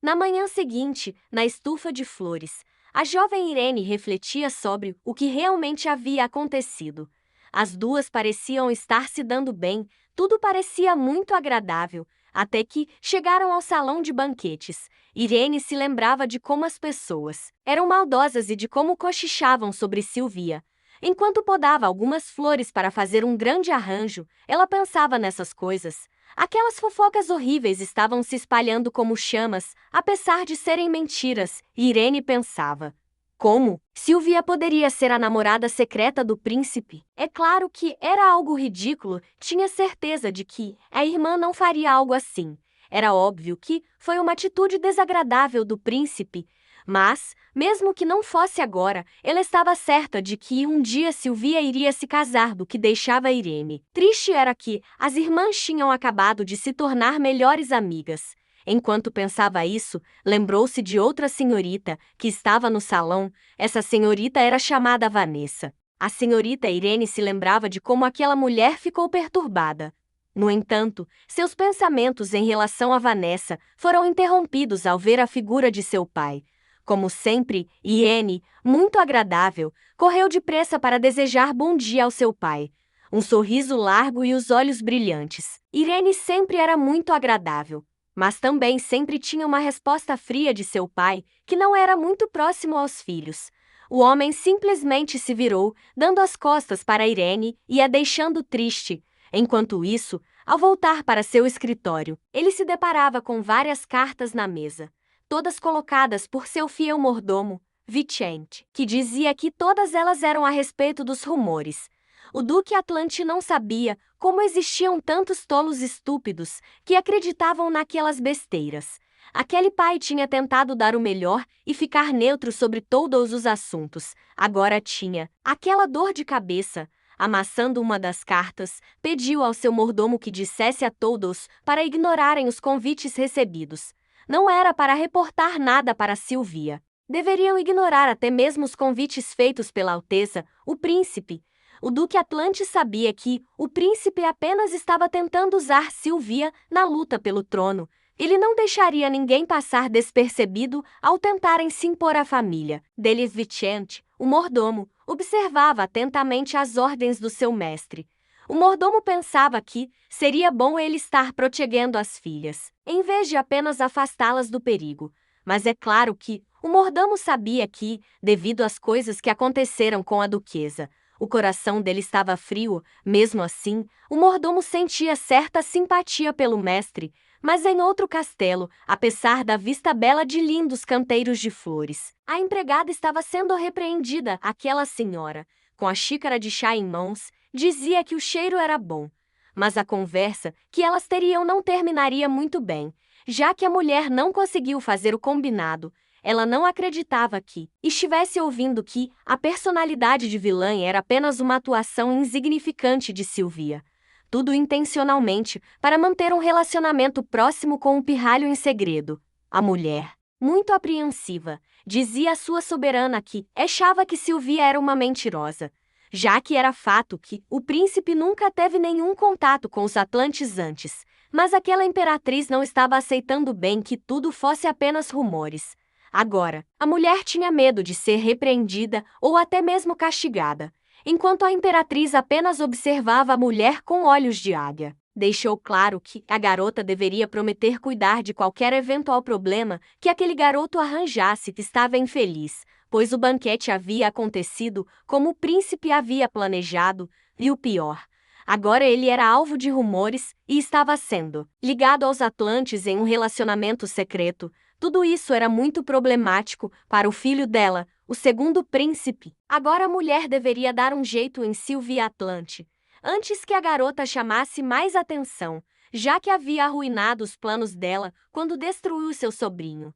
Na manhã seguinte, na estufa de flores, a jovem Irene refletia sobre o que realmente havia acontecido. As duas pareciam estar se dando bem, tudo parecia muito agradável, até que chegaram ao salão de banquetes. Irene se lembrava de como as pessoas eram maldosas e de como cochichavam sobre Silvia. Enquanto podava algumas flores para fazer um grande arranjo, ela pensava nessas coisas. Aquelas fofocas horríveis estavam se espalhando como chamas, apesar de serem mentiras, e Irene pensava: como Silvia poderia ser a namorada secreta do príncipe? É claro que era algo ridículo, tinha certeza de que a irmã não faria algo assim. Era óbvio que foi uma atitude desagradável do príncipe, mas, mesmo que não fosse agora, ela estava certa de que um dia Silvia iria se casar, do que deixava Irene. Triste era que as irmãs tinham acabado de se tornar melhores amigas. Enquanto pensava isso, lembrou-se de outra senhorita que estava no salão. Essa senhorita era chamada Vanessa. A senhorita Irene se lembrava de como aquela mulher ficou perturbada. No entanto, seus pensamentos em relação a Vanessa foram interrompidos ao ver a figura de seu pai. Como sempre, Irene, muito agradável, correu depressa para desejar bom dia ao seu pai. Um sorriso largo e os olhos brilhantes. Irene sempre era muito agradável, mas também sempre tinha uma resposta fria de seu pai, que não era muito próximo aos filhos. O homem simplesmente se virou, dando as costas para Irene e a deixando triste. Enquanto isso, ao voltar para seu escritório, ele se deparava com várias cartas na mesa, todas colocadas por seu fiel mordomo, Vicente, que dizia que todas elas eram a respeito dos rumores. O Duque Atlante não sabia como existiam tantos tolos estúpidos que acreditavam naquelas besteiras. Aquele pai tinha tentado dar o melhor e ficar neutro sobre todos os assuntos. Agora tinha aquela dor de cabeça. Amassando uma das cartas, pediu ao seu mordomo que dissesse a todos para ignorarem os convites recebidos. Não era para reportar nada para Silvia. Deveriam ignorar até mesmo os convites feitos pela Alteza, o príncipe. O Duque Atlante sabia que o príncipe apenas estava tentando usar Silvia na luta pelo trono. Ele não deixaria ninguém passar despercebido ao tentarem se impor à família. Deles Vicente, o mordomo, observava atentamente as ordens do seu mestre. O mordomo pensava que seria bom ele estar protegendo as filhas, em vez de apenas afastá-las do perigo. Mas é claro que o mordomo sabia que, devido às coisas que aconteceram com a duquesa, o coração dele estava frio. Mesmo assim, o mordomo sentia certa simpatia pelo mestre, mas em outro castelo, apesar da vista bela de lindos canteiros de flores, a empregada estava sendo repreendida. Aquela senhora, com a xícara de chá em mãos, dizia que o cheiro era bom, mas a conversa que elas teriam não terminaria muito bem, já que a mulher não conseguiu fazer o combinado. Ela não acreditava que estivesse ouvindo que a personalidade de vilã era apenas uma atuação insignificante de Silvia. Tudo intencionalmente para manter um relacionamento próximo com o pirralho em segredo. A mulher, muito apreensiva, dizia à sua soberana que achava que Silvia era uma mentirosa, já que era fato que o príncipe nunca teve nenhum contato com os Atlantes antes. Mas aquela imperatriz não estava aceitando bem que tudo fosse apenas rumores. Agora, a mulher tinha medo de ser repreendida ou até mesmo castigada, enquanto a imperatriz apenas observava a mulher com olhos de águia. Deixou claro que a garota deveria prometer cuidar de qualquer eventual problema que aquele garoto arranjasse. Estava infeliz, pois o banquete havia acontecido como o príncipe havia planejado, e o pior, agora ele era alvo de rumores e estava sendo ligado aos Atlantes em um relacionamento secreto. Tudo isso era muito problemático para o filho dela, o segundo príncipe. Agora a mulher deveria dar um jeito em Silvia Atlante, antes que a garota chamasse mais atenção, já que havia arruinado os planos dela quando destruiu seu sobrinho.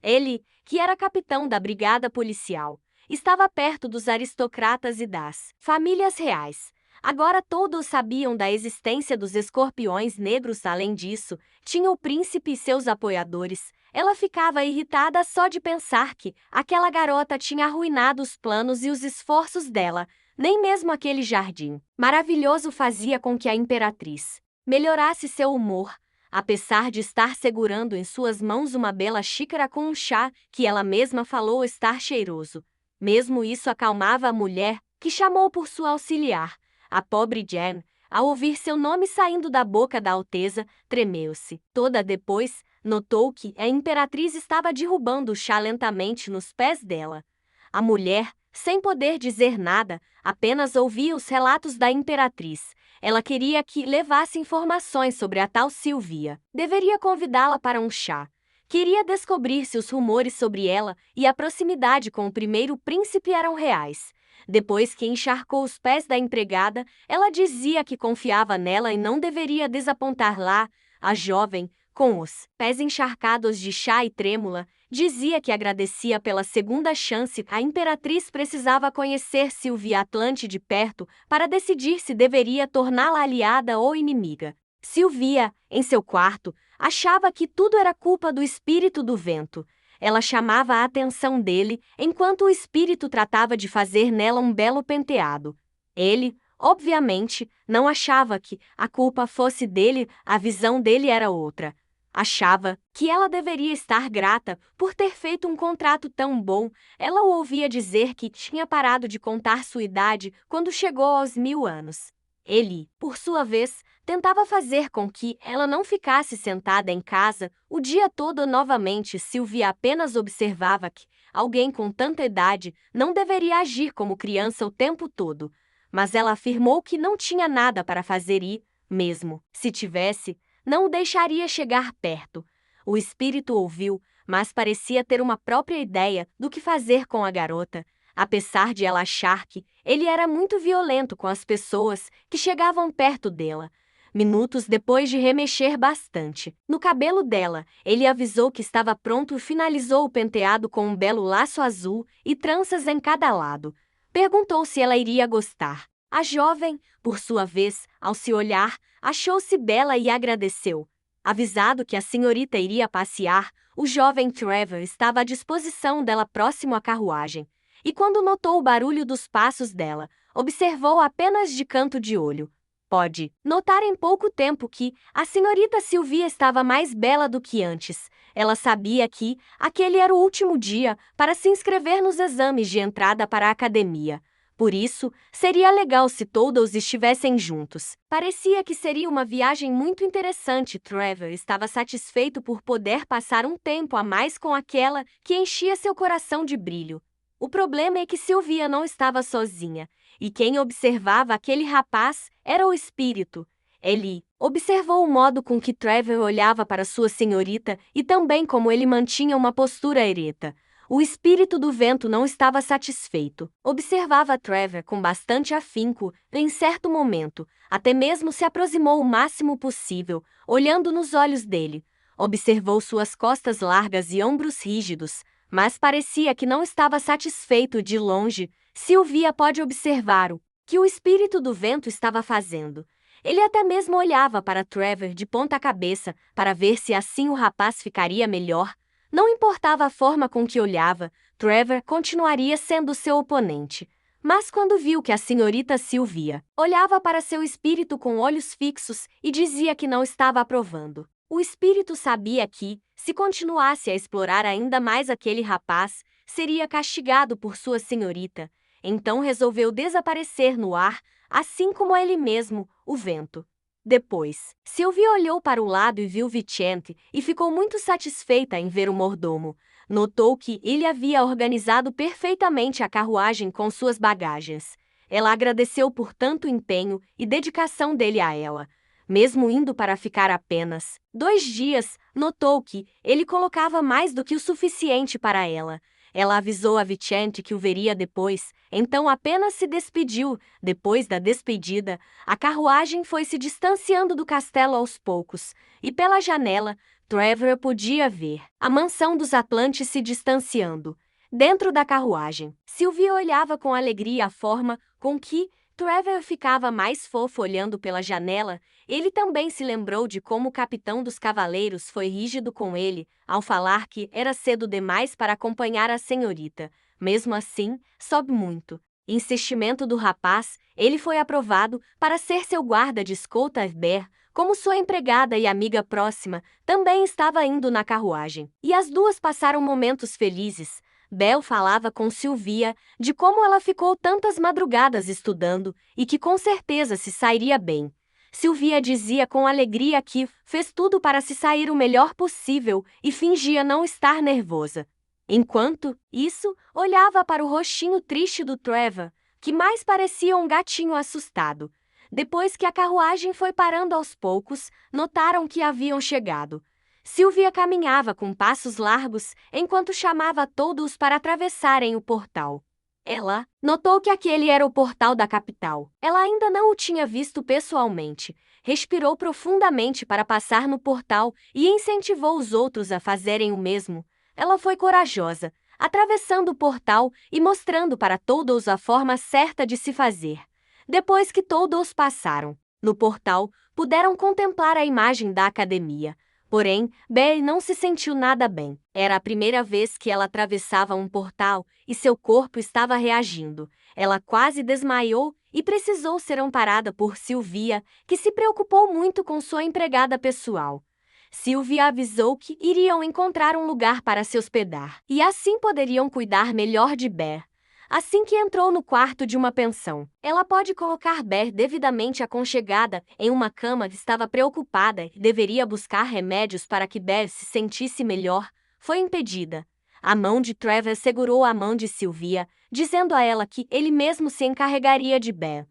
Ele, que era capitão da brigada policial, estava perto dos aristocratas e das famílias reais. Agora todos sabiam da existência dos escorpiões negros. Além disso, tinha o príncipe e seus apoiadores. Ela ficava irritada só de pensar que aquela garota tinha arruinado os planos e os esforços dela. Nem mesmo aquele jardim maravilhoso fazia com que a imperatriz melhorasse seu humor. apesar de estar segurando em suas mãos uma bela xícara com um chá que ela mesma falou estar cheiroso. Mesmo isso acalmava a mulher, que chamou por sua auxiliar. A pobre Jane, ao ouvir seu nome saindo da boca da Alteza, tremeu-se. Toda depois, notou que a imperatriz estava derrubando o chá lentamente nos pés dela. A mulher, sem poder dizer nada, apenas ouvia os relatos da imperatriz. Ela queria que levasse informações sobre a tal Silvia. Deveria convidá-la para um chá. Queria descobrir se os rumores sobre ela e a proximidade com o primeiro príncipe eram reais. Depois que encharcou os pés da empregada, ela dizia que confiava nela e não deveria desapontar lá. A jovem, com os pés encharcados de chá e trêmula, dizia que agradecia pela segunda chance. A imperatriz precisava conhecer Silvia Atlante de perto para decidir se deveria torná-la aliada ou inimiga. Silvia, em seu quarto, achava que tudo era culpa do espírito do vento. Ela chamava a atenção dele, enquanto o espírito tratava de fazer nela um belo penteado. Ele, obviamente, não achava que a culpa fosse dele, a visão dele era outra. Achava que ela deveria estar grata por ter feito um contrato tão bom. Ela o ouvia dizer que tinha parado de contar sua idade quando chegou aos 1000 anos. Ele, por sua vez, tentava fazer com que ela não ficasse sentada em casa o dia todo novamente. Silvia apenas observava que alguém com tanta idade não deveria agir como criança o tempo todo. Mas ela afirmou que não tinha nada para fazer e, mesmo se tivesse, não o deixaria chegar perto. O espírito ouviu, mas parecia ter uma própria ideia do que fazer com a garota, apesar de ela achar que ele era muito violento com as pessoas que chegavam perto dela. Minutos depois de remexer bastante no cabelo dela, ele avisou que estava pronto e finalizou o penteado com um belo laço azul e tranças em cada lado. Perguntou se ela iria gostar. A jovem, por sua vez, ao se olhar, achou-se bela e agradeceu. Avisado que a senhorita iria passear, o jovem Trevor estava à disposição dela próximo à carruagem. E quando notou o barulho dos passos dela, observou apenas de canto de olho. Pode notar em pouco tempo que a senhorita Silvia estava mais bela do que antes. Ela sabia que aquele era o último dia para se inscrever nos exames de entrada para a academia. Por isso, seria legal se todos estivessem juntos. Parecia que seria uma viagem muito interessante. Trevor estava satisfeito por poder passar um tempo a mais com aquela que enchia seu coração de brilho. O problema é que Silvia não estava sozinha, e quem observava aquele rapaz era o espírito. Ele observou o modo com que Trevor olhava para sua senhorita e também como ele mantinha uma postura ereta. O espírito do vento não estava satisfeito. Observava Trevor com bastante afinco. Em certo momento, até mesmo se aproximou o máximo possível, olhando nos olhos dele. Observou suas costas largas e ombros rígidos, mas parecia que não estava satisfeito. De longe, Silvia pôde observar o que o espírito do vento estava fazendo. Ele até mesmo olhava para Trevor de ponta cabeça para ver se assim o rapaz ficaria melhor. Não importava a forma com que olhava, Trevor continuaria sendo seu oponente. Mas quando viu que a senhorita Silvia olhava para seu espírito com olhos fixos e dizia que não estava aprovando, o espírito sabia que, se continuasse a explorar ainda mais aquele rapaz, seria castigado por sua senhorita. Então resolveu desaparecer no ar, assim como ele mesmo, o vento. Depois, Silvia olhou para o lado e viu Vicente e ficou muito satisfeita em ver o mordomo. Notou que ele havia organizado perfeitamente a carruagem com suas bagagens. Ela agradeceu por tanto empenho e dedicação dele a ela. Mesmo indo para ficar apenas 2 dias, notou que ele colocava mais do que o suficiente para ela. Ela avisou a Vicente que o veria depois, então apenas se despediu. Depois da despedida, a carruagem foi se distanciando do castelo aos poucos, e pela janela, Trevor podia ver a mansão dos Atlantes se distanciando. Dentro da carruagem, Silvia olhava com alegria a forma com que Trevor ficava mais fofo olhando pela janela. Ele também se lembrou de como o capitão dos cavaleiros foi rígido com ele, ao falar que era cedo demais para acompanhar a senhorita. Mesmo assim, sobe muito. Insistimento do rapaz, ele foi aprovado para ser seu guarda de escolta. Ver como sua empregada e amiga próxima, também estava indo na carruagem. E as duas passaram momentos felizes. Belle falava com Sylvia de como ela ficou tantas madrugadas estudando e que com certeza se sairia bem. Sylvia dizia com alegria que fez tudo para se sair o melhor possível e fingia não estar nervosa. Enquanto isso, olhava para o rostinho triste do Trevor, que mais parecia um gatinho assustado. Depois que a carruagem foi parando aos poucos, notaram que haviam chegado. Sylvia caminhava com passos largos enquanto chamava todos para atravessarem o portal. Ela notou que aquele era o portal da capital. Ela ainda não o tinha visto pessoalmente. Respirou profundamente para passar no portal e incentivou os outros a fazerem o mesmo. Ela foi corajosa, atravessando o portal e mostrando para todos a forma certa de se fazer. Depois que todos passaram no portal, puderam contemplar a imagem da academia. Porém, Belle não se sentiu nada bem. Era a primeira vez que ela atravessava um portal e seu corpo estava reagindo. Ela quase desmaiou e precisou ser amparada por Sylvia, que se preocupou muito com sua empregada pessoal. Sylvia avisou que iriam encontrar um lugar para se hospedar e assim poderiam cuidar melhor de Belle. Assim que entrou no quarto de uma pensão, ela pôde colocar Belle devidamente aconchegada em uma cama que estava preocupada e deveria buscar remédios para que Belle se sentisse melhor. Foi impedida. A mão de Trevor segurou a mão de Sylvia, dizendo a ela que ele mesmo se encarregaria de Belle.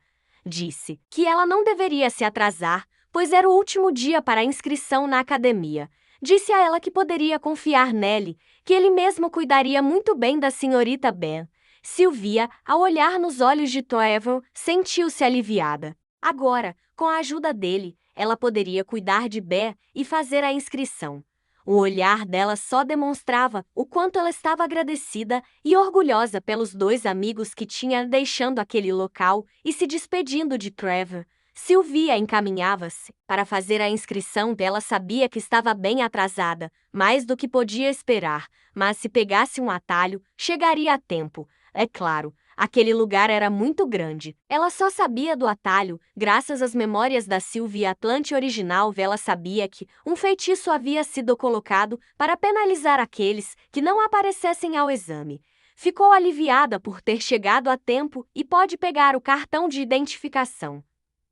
Disse que ela não deveria se atrasar, pois era o último dia para a inscrição na academia. Disse a ela que poderia confiar nele, que ele mesmo cuidaria muito bem da senhorita Belle. Sylvia, ao olhar nos olhos de Trevor, sentiu-se aliviada. Agora, com a ajuda dele, ela poderia cuidar de Belle e fazer a inscrição. O olhar dela só demonstrava o quanto ela estava agradecida e orgulhosa pelos dois amigos que tinha deixando aquele local e se despedindo de Trevor. Sylvia encaminhava-se para fazer a inscrição dela, sabia que estava bem atrasada, mais do que podia esperar, mas se pegasse um atalho, chegaria a tempo. É claro, aquele lugar era muito grande. Ela só sabia do atalho, graças às memórias da Sylvia Atlante original. Ela sabia que um feitiço havia sido colocado para penalizar aqueles que não aparecessem ao exame. Ficou aliviada por ter chegado a tempo e pôde pegar o cartão de identificação.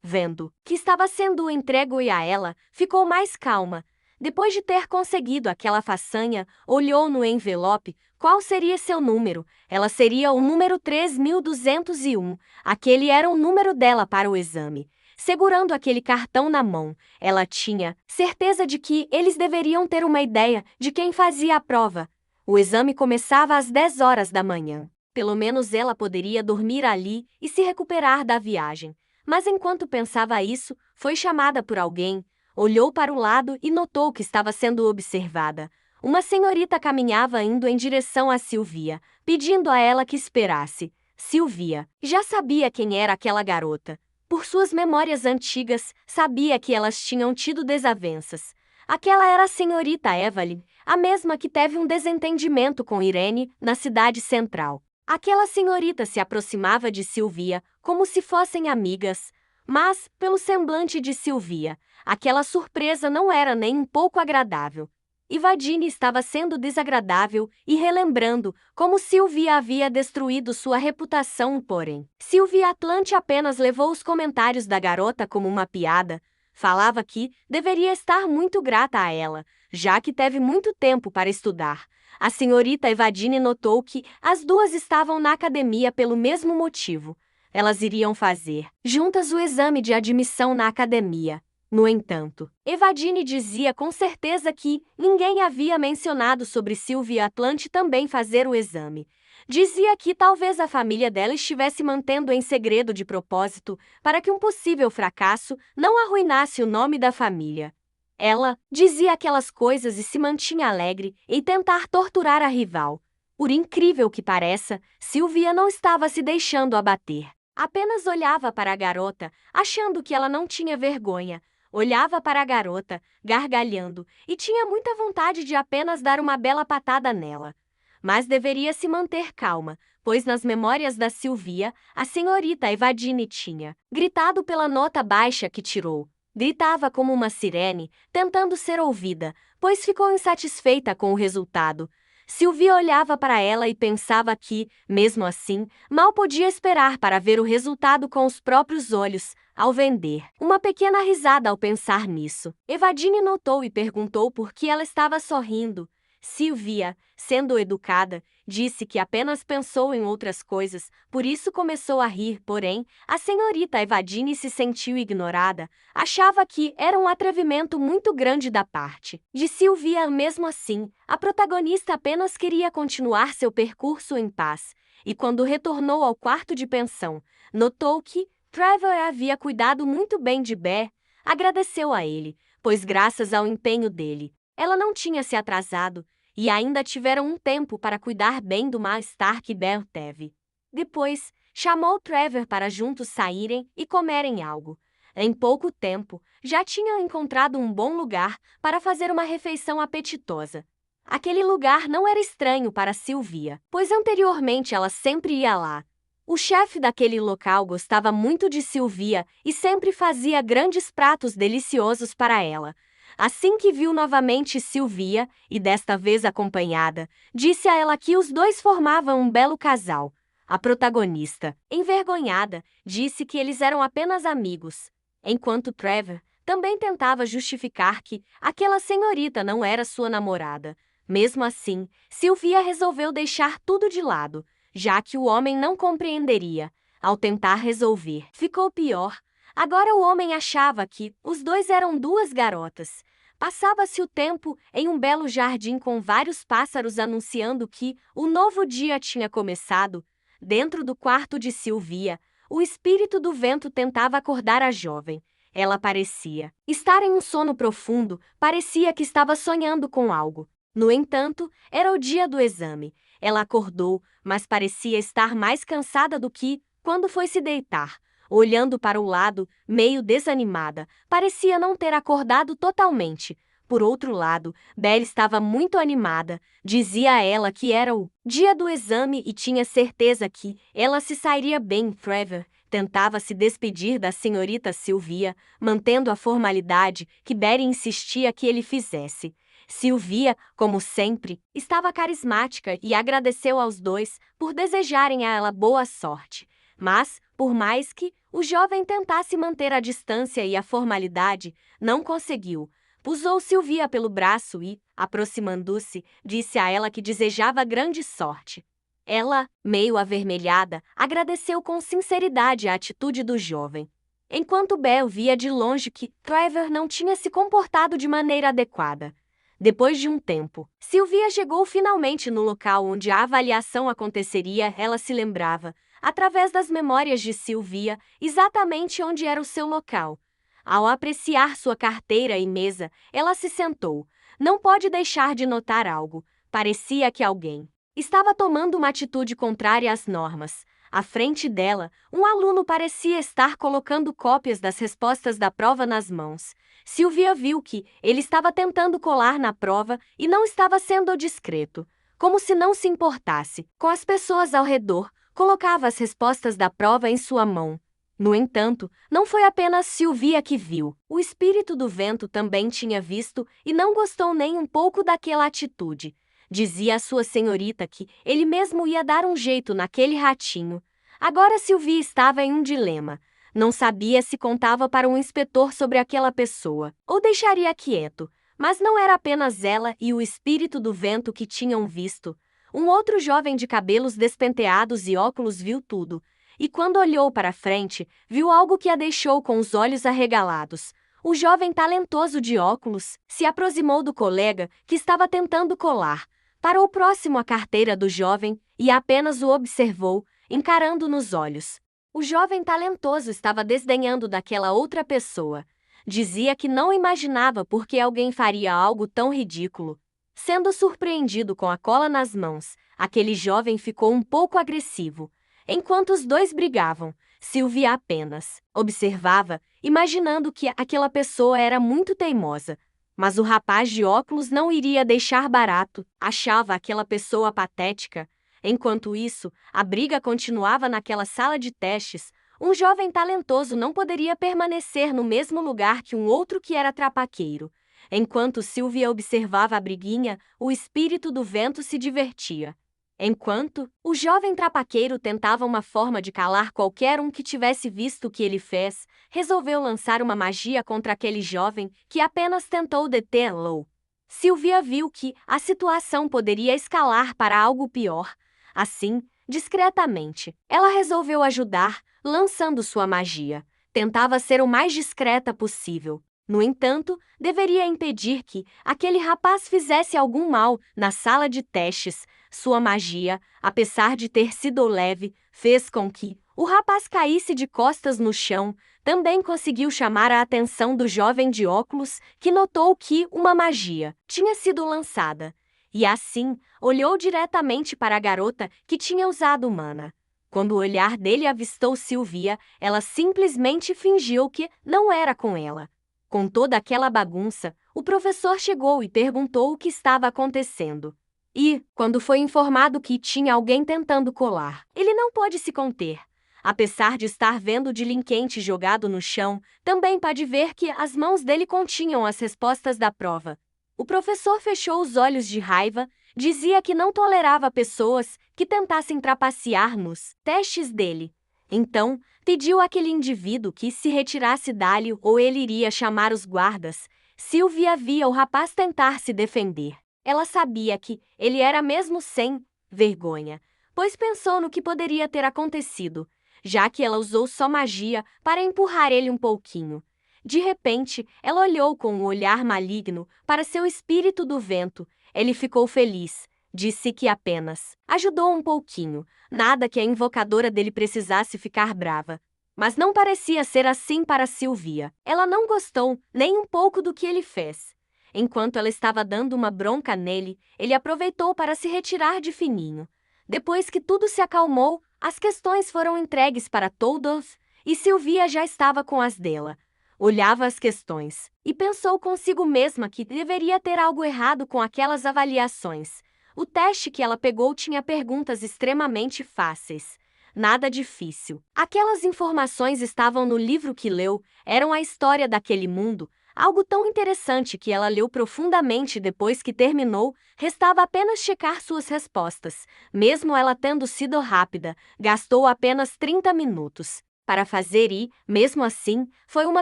Vendo que estava sendo entregue a ela, ficou mais calma. Depois de ter conseguido aquela façanha, olhou no envelope. Qual seria seu número? Ela seria o número 3201. Aquele era o número dela para o exame. Segurando aquele cartão na mão, ela tinha certeza de que eles deveriam ter uma ideia de quem fazia a prova. O exame começava às 10 horas da manhã. Pelo menos ela poderia dormir ali e se recuperar da viagem. Mas enquanto pensava isso, foi chamada por alguém. Olhou para o lado e notou que estava sendo observada. Uma senhorita caminhava indo em direção a Sylvia, pedindo a ela que esperasse. Sylvia já sabia quem era aquela garota. Por suas memórias antigas, sabia que elas tinham tido desavenças. Aquela era a senhorita Evelyn, a mesma que teve um desentendimento com Irene na cidade central. Aquela senhorita se aproximava de Sylvia como se fossem amigas, mas, pelo semblante de Sylvia, aquela surpresa não era nem um pouco agradável. Evadine estava sendo desagradável e relembrando como Sylvia havia destruído sua reputação, porém. Sylvia Atlante apenas levou os comentários da garota como uma piada. Falava que deveria estar muito grata a ela, já que teve muito tempo para estudar. A senhorita Evadine notou que as duas estavam na academia pelo mesmo motivo. Elas iriam fazer juntas o exame de admissão na academia. No entanto, Evadine dizia com certeza que ninguém havia mencionado sobre Sylvia Atlante também fazer o exame. Dizia que talvez a família dela estivesse mantendo em segredo de propósito para que um possível fracasso não arruinasse o nome da família. Ela dizia aquelas coisas e se mantinha alegre em tentar torturar a rival. Por incrível que pareça, Sylvia não estava se deixando abater. Apenas olhava para a garota, achando que ela não tinha vergonha. Olhava para a garota, gargalhando, e tinha muita vontade de apenas dar uma bela patada nela. Mas deveria se manter calma, pois nas memórias da Sylvia, a senhorita Evadine tinha gritado pela nota baixa que tirou. Gritava como uma sirene, tentando ser ouvida, pois ficou insatisfeita com o resultado. Sylvia olhava para ela e pensava que, mesmo assim, mal podia esperar para ver o resultado com os próprios olhos, ao vender. Uma pequena risada ao pensar nisso. Evadine notou e perguntou por que ela estava sorrindo. Sylvia, sendo educada, disse que apenas pensou em outras coisas, por isso começou a rir, porém, a senhorita Evadine se sentiu ignorada. Achava que era um atrevimento muito grande da parte de Sylvia. Mesmo assim, a protagonista apenas queria continuar seu percurso em paz, e quando retornou ao quarto de pensão, notou que Trevor havia cuidado muito bem de Bear. Agradeceu a ele, pois graças ao empenho dele, ela não tinha se atrasado, e ainda tiveram um tempo para cuidar bem do mal-estar que Bear teve. Depois, chamou Trevor para juntos saírem e comerem algo. Em pouco tempo, já tinham encontrado um bom lugar para fazer uma refeição apetitosa. Aquele lugar não era estranho para Sylvia, pois anteriormente ela sempre ia lá. O chefe daquele local gostava muito de Sylvia e sempre fazia grandes pratos deliciosos para ela. Assim que viu novamente Sylvia, e desta vez acompanhada, disse a ela que os dois formavam um belo casal. A protagonista, envergonhada, disse que eles eram apenas amigos, enquanto Trevor também tentava justificar que aquela senhorita não era sua namorada. Mesmo assim, Sylvia resolveu deixar tudo de lado, já que o homem não compreenderia. Ao tentar resolver, ficou pior. Agora o homem achava que os dois eram duas garotas. Passava-se o tempo em um belo jardim com vários pássaros anunciando que o novo dia tinha começado. Dentro do quarto de Sylvia, o espírito do vento tentava acordar a jovem. Ela parecia estar em um sono profundo, parecia que estava sonhando com algo. No entanto, era o dia do exame. Ela acordou, mas parecia estar mais cansada do que quando foi se deitar. Olhando para o lado, meio desanimada, parecia não ter acordado totalmente. Por outro lado, Belle estava muito animada. Dizia a ela que era o dia do exame e tinha certeza que ela se sairia bem. Trevor tentava se despedir da senhorita Sylvia, mantendo a formalidade que Belle insistia que ele fizesse. Sylvia, como sempre, estava carismática e agradeceu aos dois por desejarem a ela boa sorte. Mas, por mais que o jovem tentasse manter a distância e a formalidade, não conseguiu. Pusou Sylvia pelo braço e, aproximando-se, disse a ela que desejava grande sorte. Ela, meio avermelhada, agradeceu com sinceridade a atitude do jovem. Enquanto Belle via de longe que Trevor não tinha se comportado de maneira adequada. Depois de um tempo, Sylvia chegou finalmente no local onde a avaliação aconteceria. Ela se lembrava, através das memórias de Sylvia, exatamente onde era o seu local. Ao apreciar sua carteira e mesa, ela se sentou. Não pôde deixar de notar algo. Parecia que alguém estava tomando uma atitude contrária às normas. À frente dela, um aluno parecia estar colocando cópias das respostas da prova nas mãos. Sylvia viu que ele estava tentando colar na prova e não estava sendo discreto. Como se não se importasse com as pessoas ao redor, colocava as respostas da prova em sua mão. No entanto, não foi apenas Sylvia que viu. O espírito do vento também tinha visto e não gostou nem um pouco daquela atitude. Dizia a sua senhorita que ele mesmo ia dar um jeito naquele ratinho. Agora Sylvia estava em um dilema. Não sabia se contava para um inspetor sobre aquela pessoa, ou deixaria quieto. Mas não era apenas ela e o espírito do vento que tinham visto. Um outro jovem de cabelos despenteados e óculos viu tudo. E quando olhou para frente, viu algo que a deixou com os olhos arregalados. O jovem talentoso de óculos se aproximou do colega que estava tentando colar. Parou próximo à carteira do jovem e apenas o observou, encarando nos olhos. O jovem talentoso estava desdenhando daquela outra pessoa. Dizia que não imaginava por que alguém faria algo tão ridículo. Sendo surpreendido com a cola nas mãos, aquele jovem ficou um pouco agressivo. Enquanto os dois brigavam, Sylvia apenas observava, imaginando que aquela pessoa era muito teimosa. Mas o rapaz de óculos não iria deixar barato, achava aquela pessoa patética. Enquanto isso, a briga continuava naquela sala de testes, Um jovem talentoso não poderia permanecer no mesmo lugar que um outro que era trapaqueiro. Enquanto Sylvia observava a briguinha, o espírito do vento se divertia. Enquanto o jovem trapaqueiro tentava uma forma de calar qualquer um que tivesse visto o que ele fez, resolveu lançar uma magia contra aquele jovem que apenas tentou detê-lo. Sylvia viu que a situação poderia escalar para algo pior. Assim, discretamente, ela resolveu ajudar, lançando sua magia. Tentava ser o mais discreta possível. No entanto, deveria impedir que aquele rapaz fizesse algum mal na sala de testes. Sua magia, apesar de ter sido leve, fez com que o rapaz caísse de costas no chão. Também conseguiu chamar a atenção do jovem de óculos, que notou que uma magia tinha sido lançada. E assim, olhou diretamente para a garota que tinha usado mana. Quando o olhar dele avistou Sylvia, ela simplesmente fingiu que não era com ela. Com toda aquela bagunça, o professor chegou e perguntou o que estava acontecendo. E, quando foi informado que tinha alguém tentando colar, ele não pôde se conter. Apesar de estar vendo o delinquente jogado no chão, também pôde ver que as mãos dele continham as respostas da prova. O professor fechou os olhos de raiva, dizia que não tolerava pessoas que tentassem trapacear nos testes dele. Então, pediu àquele indivíduo que se retirasse dali ou ele iria chamar os guardas. Sylvia via o rapaz tentar se defender. Ela sabia que ele era mesmo sem vergonha, pois pensou no que poderia ter acontecido, já que ela usou só magia para empurrar ele um pouquinho. De repente, ela olhou com um olhar maligno para seu espírito do vento. Ele ficou feliz. Disse que apenas ajudou um pouquinho, nada que a invocadora dele precisasse ficar brava. Mas não parecia ser assim para Sylvia. Ela não gostou nem um pouco do que ele fez. Enquanto ela estava dando uma bronca nele, ele aproveitou para se retirar de fininho. Depois que tudo se acalmou, as questões foram entregues para todos e Sylvia já estava com as dela. Olhava as questões e pensou consigo mesma que deveria ter algo errado com aquelas avaliações. O teste que ela pegou tinha perguntas extremamente fáceis. Nada difícil. Aquelas informações estavam no livro que leu, eram a história daquele mundo, algo tão interessante que ela leu profundamente depois que terminou, restava apenas checar suas respostas. Mesmo ela tendo sido rápida, gastou apenas 30 minutos para fazer e, mesmo assim, foi uma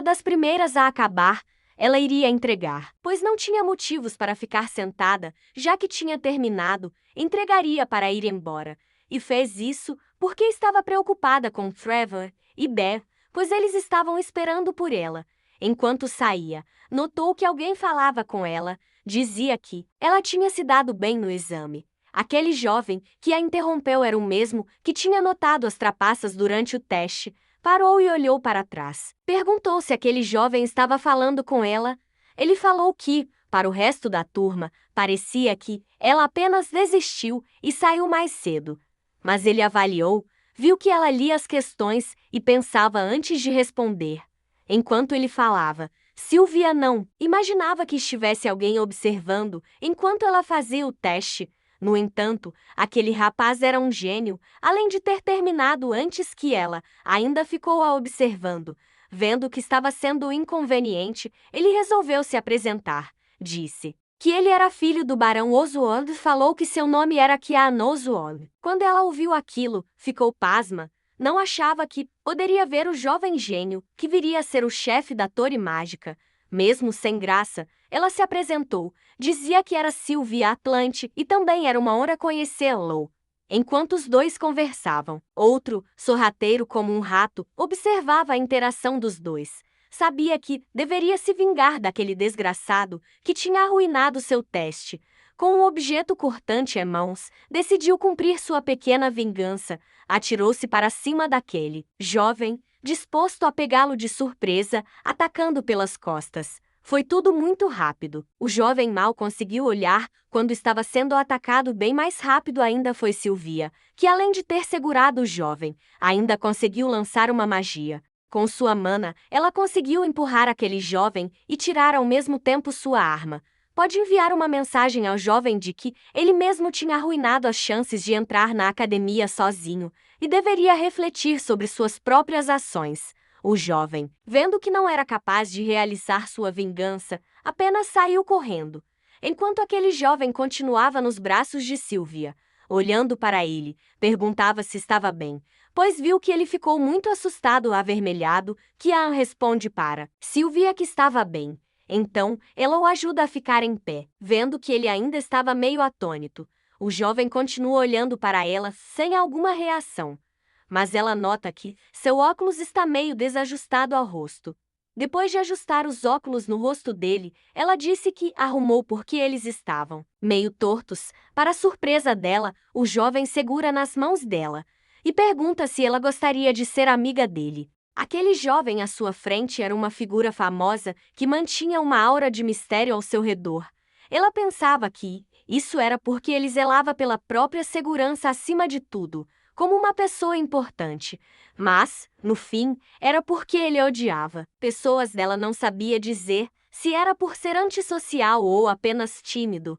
das primeiras a acabar. Ela iria entregar, pois não tinha motivos para ficar sentada, já que tinha terminado, entregaria para ir embora. E fez isso porque estava preocupada com Trevor e Beth, pois eles estavam esperando por ela. Enquanto saía, notou que alguém falava com ela, dizia que ela tinha se dado bem no exame. Aquele jovem que a interrompeu era o mesmo que tinha notado as trapaças durante o teste. Parou e olhou para trás. Perguntou se aquele jovem estava falando com ela. Ele falou que, para o resto da turma, parecia que ela apenas desistiu e saiu mais cedo. Mas ele avaliou, viu que ela lia as questões e pensava antes de responder. Enquanto ele falava, Sylvia não imaginava que estivesse alguém observando enquanto ela fazia o teste. No entanto, aquele rapaz era um gênio, além de ter terminado antes que ela, ainda ficou a observando. Vendo que estava sendo inconveniente, ele resolveu se apresentar. Disse que ele era filho do barão Oswald e falou que seu nome era Kian Oswald. Quando ela ouviu aquilo, ficou pasma. Não achava que poderia ver o jovem gênio, que viria a ser o chefe da Torre Mágica. Mesmo sem graça, ela se apresentou, dizia que era Sylvia Atlante e também era uma honra conhecê-lo. Enquanto os dois conversavam, outro, sorrateiro como um rato, observava a interação dos dois. Sabia que deveria se vingar daquele desgraçado que tinha arruinado seu teste. Com um objeto cortante em mãos, decidiu cumprir sua pequena vingança. Atirou-se para cima daquele jovem, disposto a pegá-lo de surpresa, atacando pelas costas. Foi tudo muito rápido. O jovem mal conseguiu olhar quando estava sendo atacado. Bem mais rápido ainda foi Sylvia, que além de ter segurado o jovem, ainda conseguiu lançar uma magia. Com sua mana, ela conseguiu empurrar aquele jovem e tirar ao mesmo tempo sua arma. pode enviar uma mensagem ao jovem de que ele mesmo tinha arruinado as chances de entrar na academia sozinho e deveria refletir sobre suas próprias ações. O jovem, vendo que não era capaz de realizar sua vingança, apenas saiu correndo, enquanto aquele jovem continuava nos braços de Sylvia. Olhando para ele, perguntava se estava bem, pois viu que ele ficou muito assustado e avermelhado, que a responde para Sylvia que estava bem. Então, ela o ajuda a ficar em pé, vendo que ele ainda estava meio atônito. O jovem continua olhando para ela sem alguma reação, mas ela nota que seu óculos está meio desajustado ao rosto. Depois de ajustar os óculos no rosto dele, ela disse que arrumou porque eles estavam meio tortos. Para surpresa dela, o jovem segura nas mãos dela e pergunta se ela gostaria de ser amiga dele. Aquele jovem à sua frente era uma figura famosa que mantinha uma aura de mistério ao seu redor. Ela pensava que isso era porque ele zelava pela própria segurança acima de tudo, como uma pessoa importante. Mas, no fim, era porque ele odiava pessoas dela. Não sabia dizer se era por ser antissocial ou apenas tímido.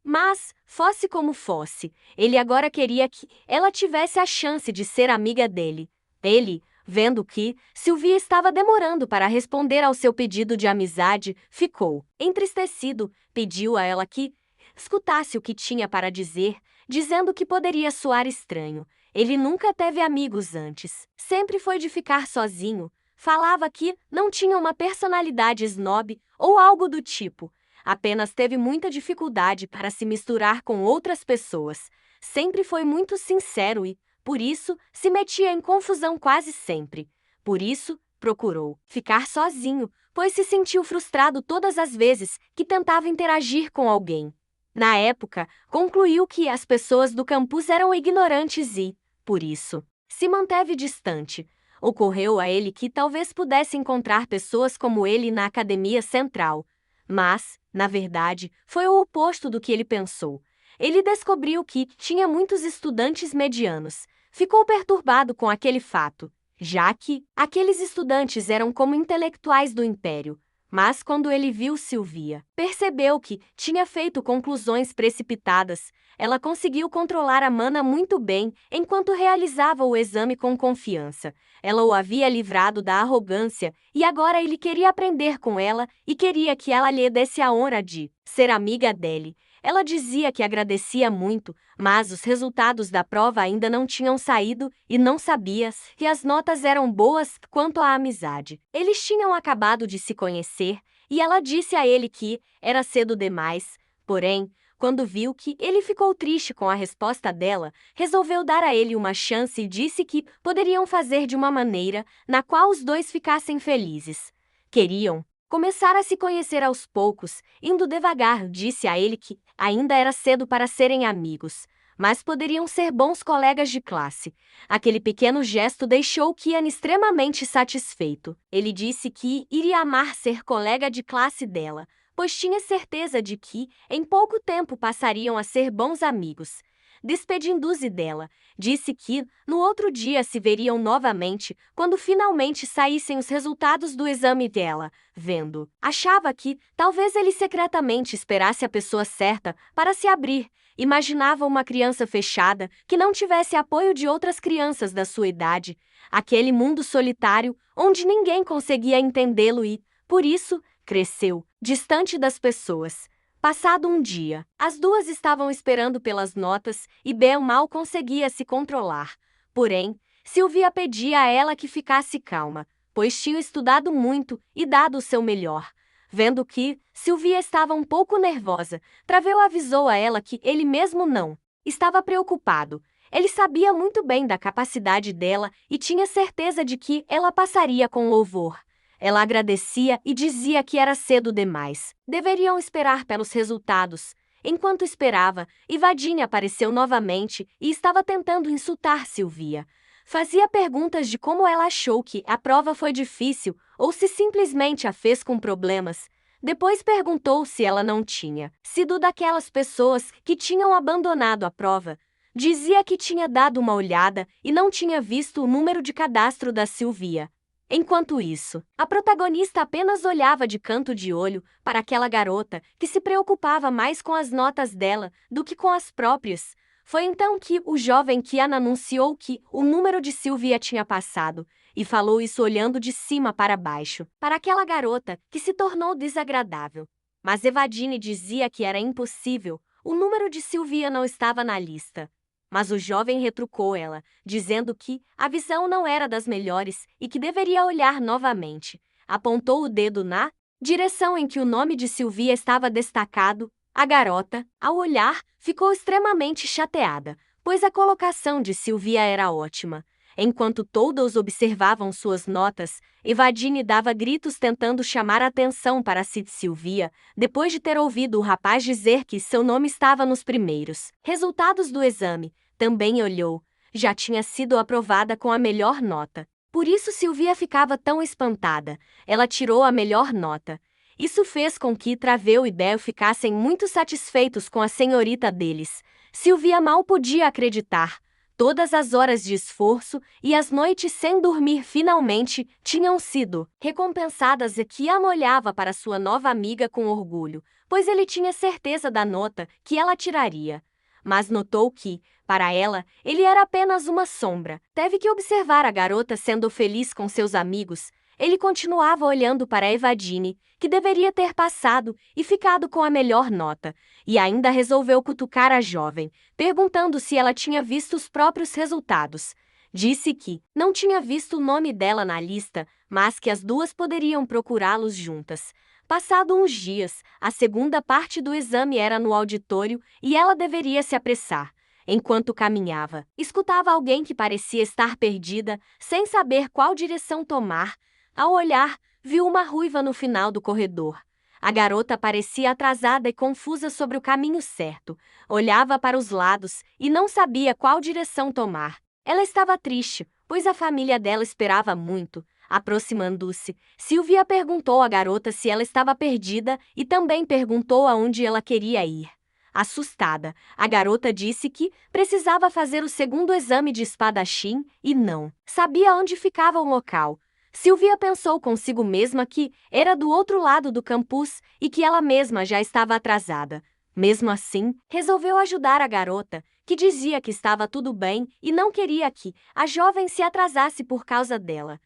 Mas, fosse como fosse, ele agora queria que ela tivesse a chance de ser amiga dele. Ele, vendo que Sylvia estava demorando para responder ao seu pedido de amizade, ficou entristecido, pediu a ela que escutasse o que tinha para dizer, dizendo que poderia soar estranho. Ele nunca teve amigos antes. Sempre foi de ficar sozinho. Falava que não tinha uma personalidade snob ou algo do tipo. Apenas teve muita dificuldade para se misturar com outras pessoas. Sempre foi muito sincero e, por isso, se metia em confusão quase sempre. Por isso, procurou ficar sozinho, pois se sentiu frustrado todas as vezes que tentava interagir com alguém. Na época, concluiu que as pessoas do campus eram ignorantes e, por isso, se manteve distante. Ocorreu a ele que talvez pudesse encontrar pessoas como ele na academia central. Mas, na verdade, foi o oposto do que ele pensou. Ele descobriu que tinha muitos estudantes medianos. Ficou perturbado com aquele fato, já que aqueles estudantes eram como intelectuais do império. Mas quando ele viu Sylvia, percebeu que tinha feito conclusões precipitadas. Ela conseguiu controlar a mana muito bem enquanto realizava o exame com confiança. Ela o havia livrado da arrogância e agora ele queria aprender com ela e queria que ela lhe desse a honra de ser amiga dele. Ela dizia que agradecia muito, mas os resultados da prova ainda não tinham saído e não sabia se as notas eram boas quanto à amizade. Eles tinham acabado de se conhecer e ela disse a ele que era cedo demais. Porém, quando viu que ele ficou triste com a resposta dela, resolveu dar a ele uma chance e disse que poderiam fazer de uma maneira na qual os dois ficassem felizes. Queriam começar a se conhecer aos poucos, indo devagar. Disse a ele que ainda era cedo para serem amigos, mas poderiam ser bons colegas de classe. Aquele pequeno gesto deixou Kian extremamente satisfeito. Ele disse que iria amar ser colega de classe dela, pois tinha certeza de que, em pouco tempo, passariam a ser bons amigos. Despedindo-se dela, disse que, no outro dia, se veriam novamente, quando finalmente saíssem os resultados do exame dela. Vendo, achava que, talvez ele secretamente esperasse a pessoa certa para se abrir. Imaginava uma criança fechada, que não tivesse apoio de outras crianças da sua idade. Aquele mundo solitário, onde ninguém conseguia entendê-lo e, por isso, cresceu, distante das pessoas. Passado um dia, as duas estavam esperando pelas notas e Ben mal conseguia se controlar. Porém, Sylvia pedia a ela que ficasse calma, pois tinha estudado muito e dado o seu melhor. Vendo que Sylvia estava um pouco nervosa, Traveu avisou a ela que ele mesmo não estava preocupado. Ele sabia muito bem da capacidade dela e tinha certeza de que ela passaria com louvor. Ela agradecia e dizia que era cedo demais. Deveriam esperar pelos resultados. Enquanto esperava, Ivadine apareceu novamente e estava tentando insultar Sylvia. Fazia perguntas de como ela achou que a prova foi difícil ou se simplesmente a fez com problemas. Depois perguntou se ela não tinha sido daquelas pessoas que tinham abandonado a prova. Dizia que tinha dado uma olhada e não tinha visto o número de cadastro da Sylvia. Enquanto isso, a protagonista apenas olhava de canto de olho para aquela garota que se preocupava mais com as notas dela do que com as próprias. Foi então que o jovem Kian anunciou que o número de Sylvia tinha passado, e falou isso olhando de cima para baixo, para aquela garota que se tornou desagradável. Mas Evadine dizia que era impossível, o número de Sylvia não estava na lista. Mas o jovem retrucou ela, dizendo que a visão não era das melhores e que deveria olhar novamente. Apontou o dedo na direção em que o nome de Sylvia estava destacado. A garota, ao olhar, ficou extremamente chateada, pois a colocação de Sylvia era ótima. Enquanto todos observavam suas notas, Evadine dava gritos tentando chamar a atenção para si de Sylvia, depois de ter ouvido o rapaz dizer que seu nome estava nos primeiros resultados do exame. Também olhou. Já tinha sido aprovada com a melhor nota. Por isso Sylvia ficava tão espantada. Ela tirou a melhor nota. Isso fez com que Traveu e Bel ficassem muito satisfeitos com a senhorita deles. Sylvia mal podia acreditar. Todas as horas de esforço e as noites sem dormir finalmente tinham sido recompensadas e Kian olhava para sua nova amiga com orgulho, pois ele tinha certeza da nota que ela tiraria. Mas notou que, para ela, ele era apenas uma sombra. Teve que observar a garota sendo feliz com seus amigos. Ele continuava olhando para Evadine, que deveria ter passado e ficado com a melhor nota, e ainda resolveu cutucar a jovem, perguntando se ela tinha visto os próprios resultados. Disse que não tinha visto o nome dela na lista, mas que as duas poderiam procurá-los juntas. Passado uns dias, a segunda parte do exame era no auditório e ela deveria se apressar. Enquanto caminhava, escutava alguém que parecia estar perdida, sem saber qual direção tomar. Ao olhar, viu uma ruiva no final do corredor. A garota parecia atrasada e confusa sobre o caminho certo. Olhava para os lados e não sabia qual direção tomar. Ela estava triste, pois a família dela esperava muito. Aproximando-se, Sylvia perguntou à garota se ela estava perdida e também perguntou aonde ela queria ir. Assustada, a garota disse que precisava fazer o segundo exame de espadachim e não sabia onde ficava o local. Sylvia pensou consigo mesma que era do outro lado do campus e que ela mesma já estava atrasada. Mesmo assim, resolveu ajudar a garota, que dizia que estava tudo bem e não queria que a jovem se atrasasse por causa dela.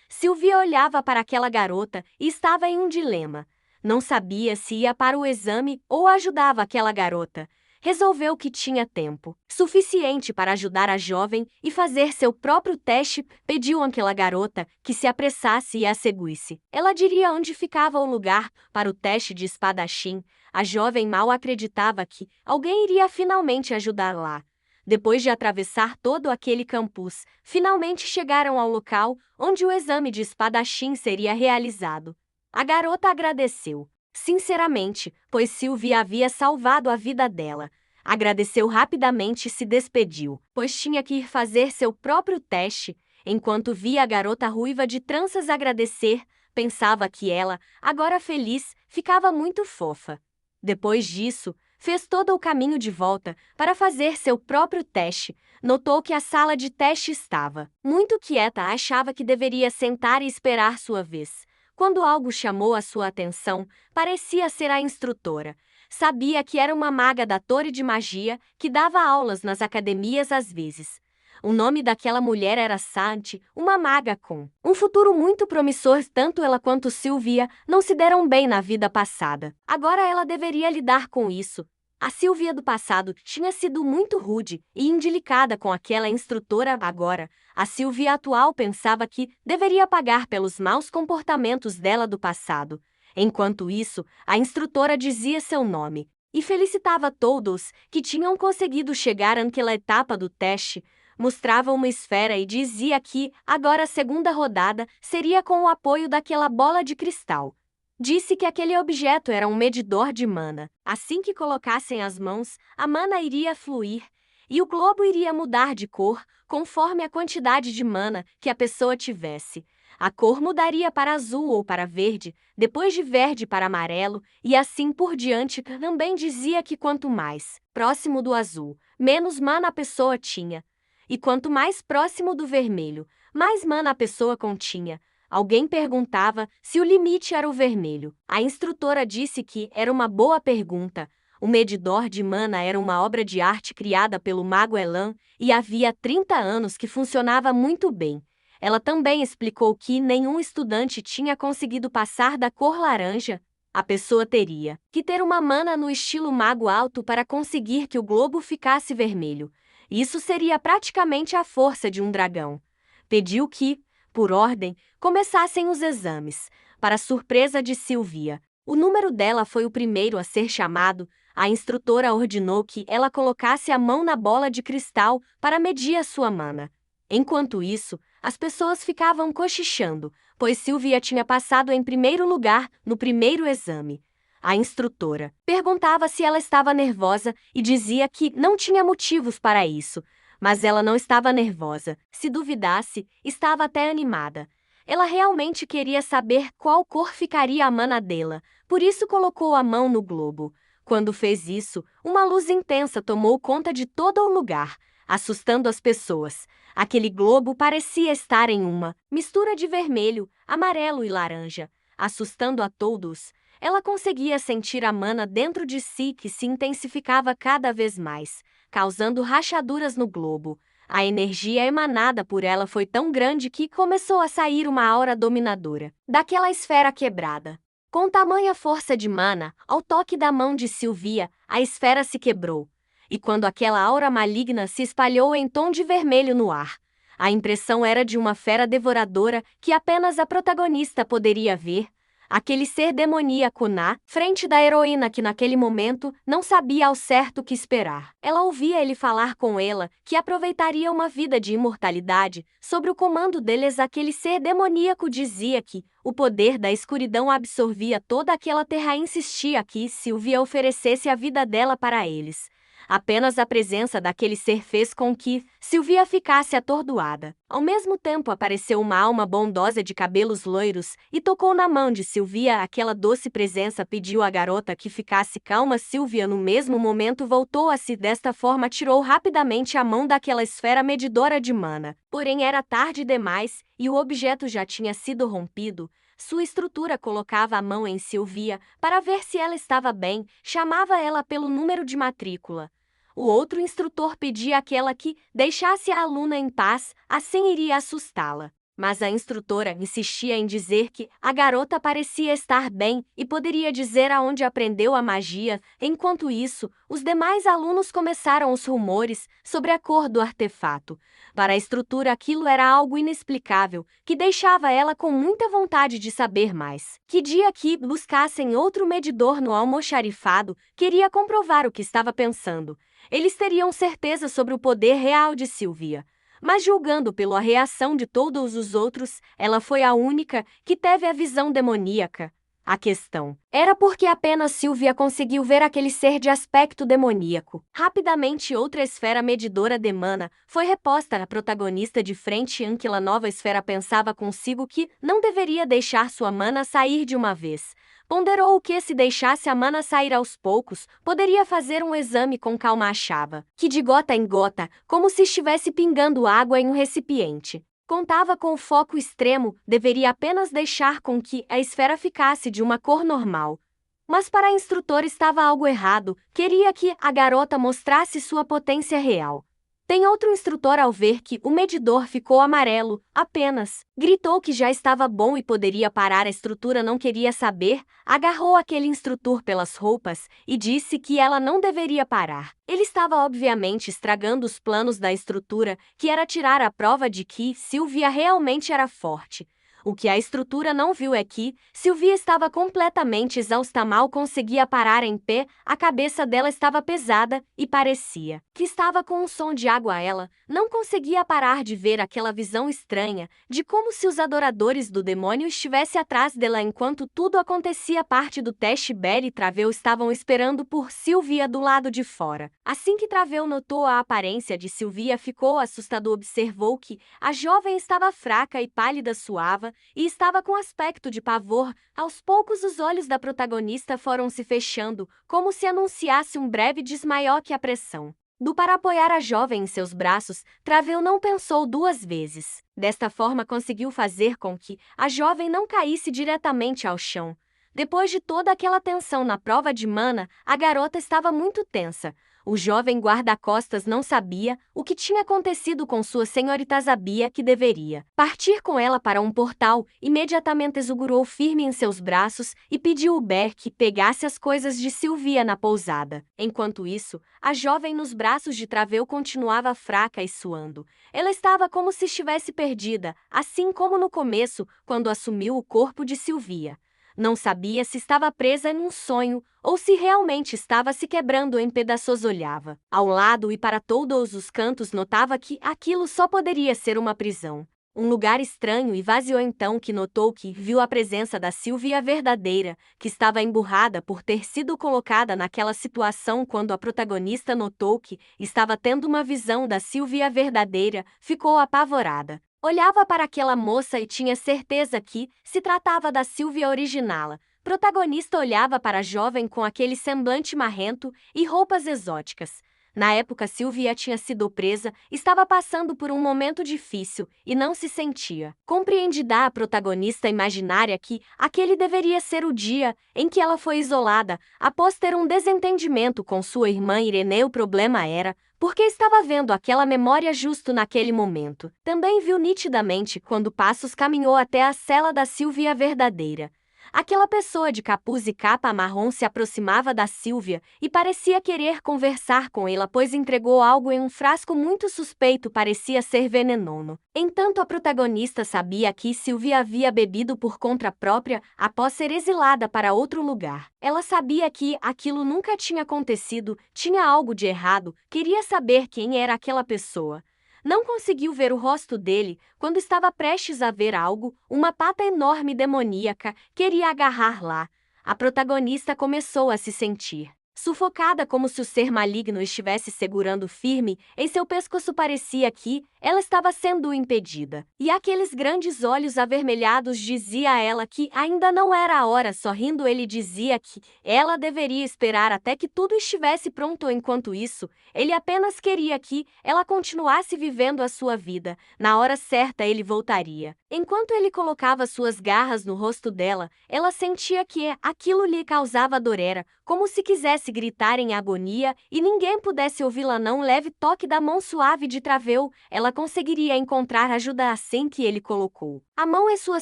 Sylvia olhava para aquela garota e estava em um dilema. Não sabia se ia para o exame ou ajudava aquela garota. Resolveu que tinha tempo suficiente para ajudar a jovem e fazer seu próprio teste. Pediu àquela garota que se apressasse e a seguisse. Ela diria onde ficava o lugar para o teste de espadachim. A jovem mal acreditava que alguém iria finalmente ajudar lá. Depois de atravessar todo aquele campus, finalmente chegaram ao local onde o exame de espadachim seria realizado. A garota agradeceu, sinceramente, pois Sylvia havia salvado a vida dela. Agradeceu rapidamente e se despediu, pois tinha que ir fazer seu próprio teste. Enquanto via a garota ruiva de tranças agradecer, pensava que ela, agora feliz, ficava muito fofa. Depois disso, fez todo o caminho de volta para fazer seu próprio teste. Notou que a sala de teste estava muito quieta, achava que deveria sentar e esperar sua vez. Quando algo chamou a sua atenção, parecia ser a instrutora. Sabia que era uma maga da Torre de Magia que dava aulas nas academias às vezes. O nome daquela mulher era Santi, uma maga com um futuro muito promissor. Tanto ela quanto Sylvia não se deram bem na vida passada. Agora ela deveria lidar com isso. A Sylvia do passado tinha sido muito rude e indelicada com aquela instrutora. Agora, a Sylvia atual pensava que deveria pagar pelos maus comportamentos dela do passado. Enquanto isso, a instrutora dizia seu nome e felicitava todos que tinham conseguido chegar àquela etapa do teste. Mostrava uma esfera e dizia que, agora a segunda rodada, seria com o apoio daquela bola de cristal. Disse que aquele objeto era um medidor de mana. Assim que colocassem as mãos, a mana iria fluir, e o globo iria mudar de cor, conforme a quantidade de mana que a pessoa tivesse. A cor mudaria para azul ou para verde, depois de verde para amarelo, e assim por diante. Também dizia que quanto mais próximo do azul, menos mana a pessoa tinha. E quanto mais próximo do vermelho, mais mana a pessoa continha. Alguém perguntava se o limite era o vermelho. A instrutora disse que era uma boa pergunta. O medidor de mana era uma obra de arte criada pelo mago Elan e havia 30 anos que funcionava muito bem. Ela também explicou que nenhum estudante tinha conseguido passar da cor laranja. A pessoa teria que ter uma mana no estilo mago alto para conseguir que o globo ficasse vermelho. Isso seria praticamente a força de um dragão. Pediu que, por ordem, começassem os exames. Para surpresa de Sylvia, o número dela foi o primeiro a ser chamado. A instrutora ordenou que ela colocasse a mão na bola de cristal para medir a sua mana. Enquanto isso, as pessoas ficavam cochichando, pois Sylvia tinha passado em primeiro lugar no primeiro exame. A instrutora perguntava se ela estava nervosa e dizia que não tinha motivos para isso, mas ela não estava nervosa. Se duvidasse, estava até animada. Ela realmente queria saber qual cor ficaria a mana dela, por isso colocou a mão no globo. Quando fez isso, uma luz intensa tomou conta de todo o lugar, assustando as pessoas. Aquele globo parecia estar em uma mistura de vermelho, amarelo e laranja, assustando a todos. Ela conseguia sentir a mana dentro de si que se intensificava cada vez mais, causando rachaduras no globo. A energia emanada por ela foi tão grande que começou a sair uma aura dominadora daquela esfera quebrada. Com tamanha força de mana, ao toque da mão de Sylvia, a esfera se quebrou. E quando aquela aura maligna se espalhou em tom de vermelho no ar, a impressão era de uma fera devoradora que apenas a protagonista poderia ver. Aquele ser demoníaco na frente da heroína que naquele momento não sabia ao certo o que esperar. Ela ouvia ele falar com ela que aproveitaria uma vida de imortalidade. Sobre o comando deles, aquele ser demoníaco dizia que o poder da escuridão absorvia toda aquela terra e insistia que Sylvia oferecesse a vida dela para eles. Apenas a presença daquele ser fez com que Sylvia ficasse atordoada. Ao mesmo tempo apareceu uma alma bondosa de cabelos loiros e tocou na mão de Sylvia. Aquela doce presença pediu à garota que ficasse calma. Sylvia no mesmo momento voltou a si. Desta forma tirou rapidamente a mão daquela esfera medidora de mana. Porém era tarde demais e o objeto já tinha sido rompido. Sua estrutura colocava a mão em Sylvia para ver se ela estava bem, chamava ela pelo número de matrícula. O outro instrutor pedia àquela que deixasse a aluna em paz, assim iria assustá-la. Mas a instrutora insistia em dizer que a garota parecia estar bem e poderia dizer aonde aprendeu a magia. Enquanto isso, os demais alunos começaram os rumores sobre a cor do artefato. Para a instrutora aquilo era algo inexplicável, que deixava ela com muita vontade de saber mais. Que dia que buscassem outro medidor no almoxarifado, queria comprovar o que estava pensando. Eles teriam certeza sobre o poder real de Sylvia. Mas julgando pela reação de todos os outros, ela foi a única que teve a visão demoníaca. A questão era porque apenas Sylvia conseguiu ver aquele ser de aspecto demoníaco. Rapidamente outra esfera medidora de mana foi reposta à protagonista de frente. Aquela nova esfera pensava consigo que não deveria deixar sua mana sair de uma vez. Ponderou que se deixasse a mana sair aos poucos, poderia fazer um exame com calma. Achava que de gota em gota, como se estivesse pingando água em um recipiente. Contava com o foco extremo, deveria apenas deixar com que a esfera ficasse de uma cor normal. Mas para a instrutora estava algo errado, queria que a garota mostrasse sua potência real. Tem outro instrutor ao ver que o medidor ficou amarelo, apenas. Gritou que já estava bom e poderia parar. A estrutura não queria saber, agarrou aquele instrutor pelas roupas e disse que ela não deveria parar. Ele estava obviamente estragando os planos da estrutura, que era tirar a prova de que Sylvia realmente era forte. O que a estrutura não viu é que Sylvia estava completamente exausta, mal conseguia parar em pé, a cabeça dela estava pesada e parecia que estava com um som de água. Ela não conseguia parar de ver aquela visão estranha, de como se os adoradores do demônio estivessem atrás dela enquanto tudo acontecia. Parte do teste. Belle e Traveu estavam esperando por Sylvia do lado de fora. Assim que Traveu notou a aparência de Sylvia, ficou assustado. Observou que a jovem estava fraca e pálida, suava e estava com aspecto de pavor. Aos poucos os olhos da protagonista foram se fechando, como se anunciasse um breve desmaio. Que a pressão Para apoiar a jovem em seus braços, Traveu não pensou duas vezes. Desta forma conseguiu fazer com que a jovem não caísse diretamente ao chão. Depois de toda aquela tensão na prova de mana, a garota estava muito tensa. O jovem guarda-costas não sabia o que tinha acontecido com sua senhorita. Sabia que deveria partir com ela para um portal. Imediatamente segurou firme em seus braços e pediu ao Ber que pegasse as coisas de Sylvia na pousada. Enquanto isso, a jovem nos braços de Traveu continuava fraca e suando. Ela estava como se estivesse perdida, assim como no começo, quando assumiu o corpo de Sylvia. Não sabia se estava presa em um sonho ou se realmente estava se quebrando em pedaços. Olhava ao lado e para todos os cantos, notava que aquilo só poderia ser uma prisão. Um lugar estranho e vazio. Então que notou que viu a presença da Sylvia verdadeira, que estava emburrada por ter sido colocada naquela situação. Quando a protagonista notou que estava tendo uma visão da Sylvia verdadeira, ficou apavorada. Olhava para aquela moça e tinha certeza que se tratava da Sylvia original. Protagonista olhava para a jovem com aquele semblante marrento e roupas exóticas. Na época, Sylvia tinha sido presa, estava passando por um momento difícil e não se sentia compreendida. A protagonista imaginária que aquele deveria ser o dia em que ela foi isolada após ter um desentendimento com sua irmã Irene. O problema era porque estava vendo aquela memória justo naquele momento. Também viu nitidamente quando Passos caminhou até a cela da Sylvia verdadeira. Aquela pessoa de capuz e capa marrom se aproximava da Sylvia e parecia querer conversar com ela, pois entregou algo em um frasco muito suspeito, parecia ser venenoso. Entanto, a protagonista sabia que Sylvia havia bebido por conta própria após ser exilada para outro lugar. Ela sabia que aquilo nunca tinha acontecido, tinha algo de errado, queria saber quem era aquela pessoa. Não conseguiu ver o rosto dele quando estava prestes a ver algo, uma pata enorme demoníaca, queria agarrar lá. A protagonista começou a se sentir sufocada, como se o ser maligno estivesse segurando firme em seu pescoço. Parecia que ela estava sendo impedida. E aqueles grandes olhos avermelhados dizia a ela que ainda não era a hora. Sorrindo, ele dizia que ela deveria esperar até que tudo estivesse pronto. Enquanto isso, ele apenas queria que ela continuasse vivendo a sua vida. Na hora certa ele voltaria. Enquanto ele colocava suas garras no rosto dela, ela sentia que aquilo lhe causava dor. Era como se quisesse gritar em agonia e ninguém pudesse ouvi-la. Não leve toque da mão suave de Traveu. Ela conseguiria encontrar ajuda assim que ele colocou a mão em sua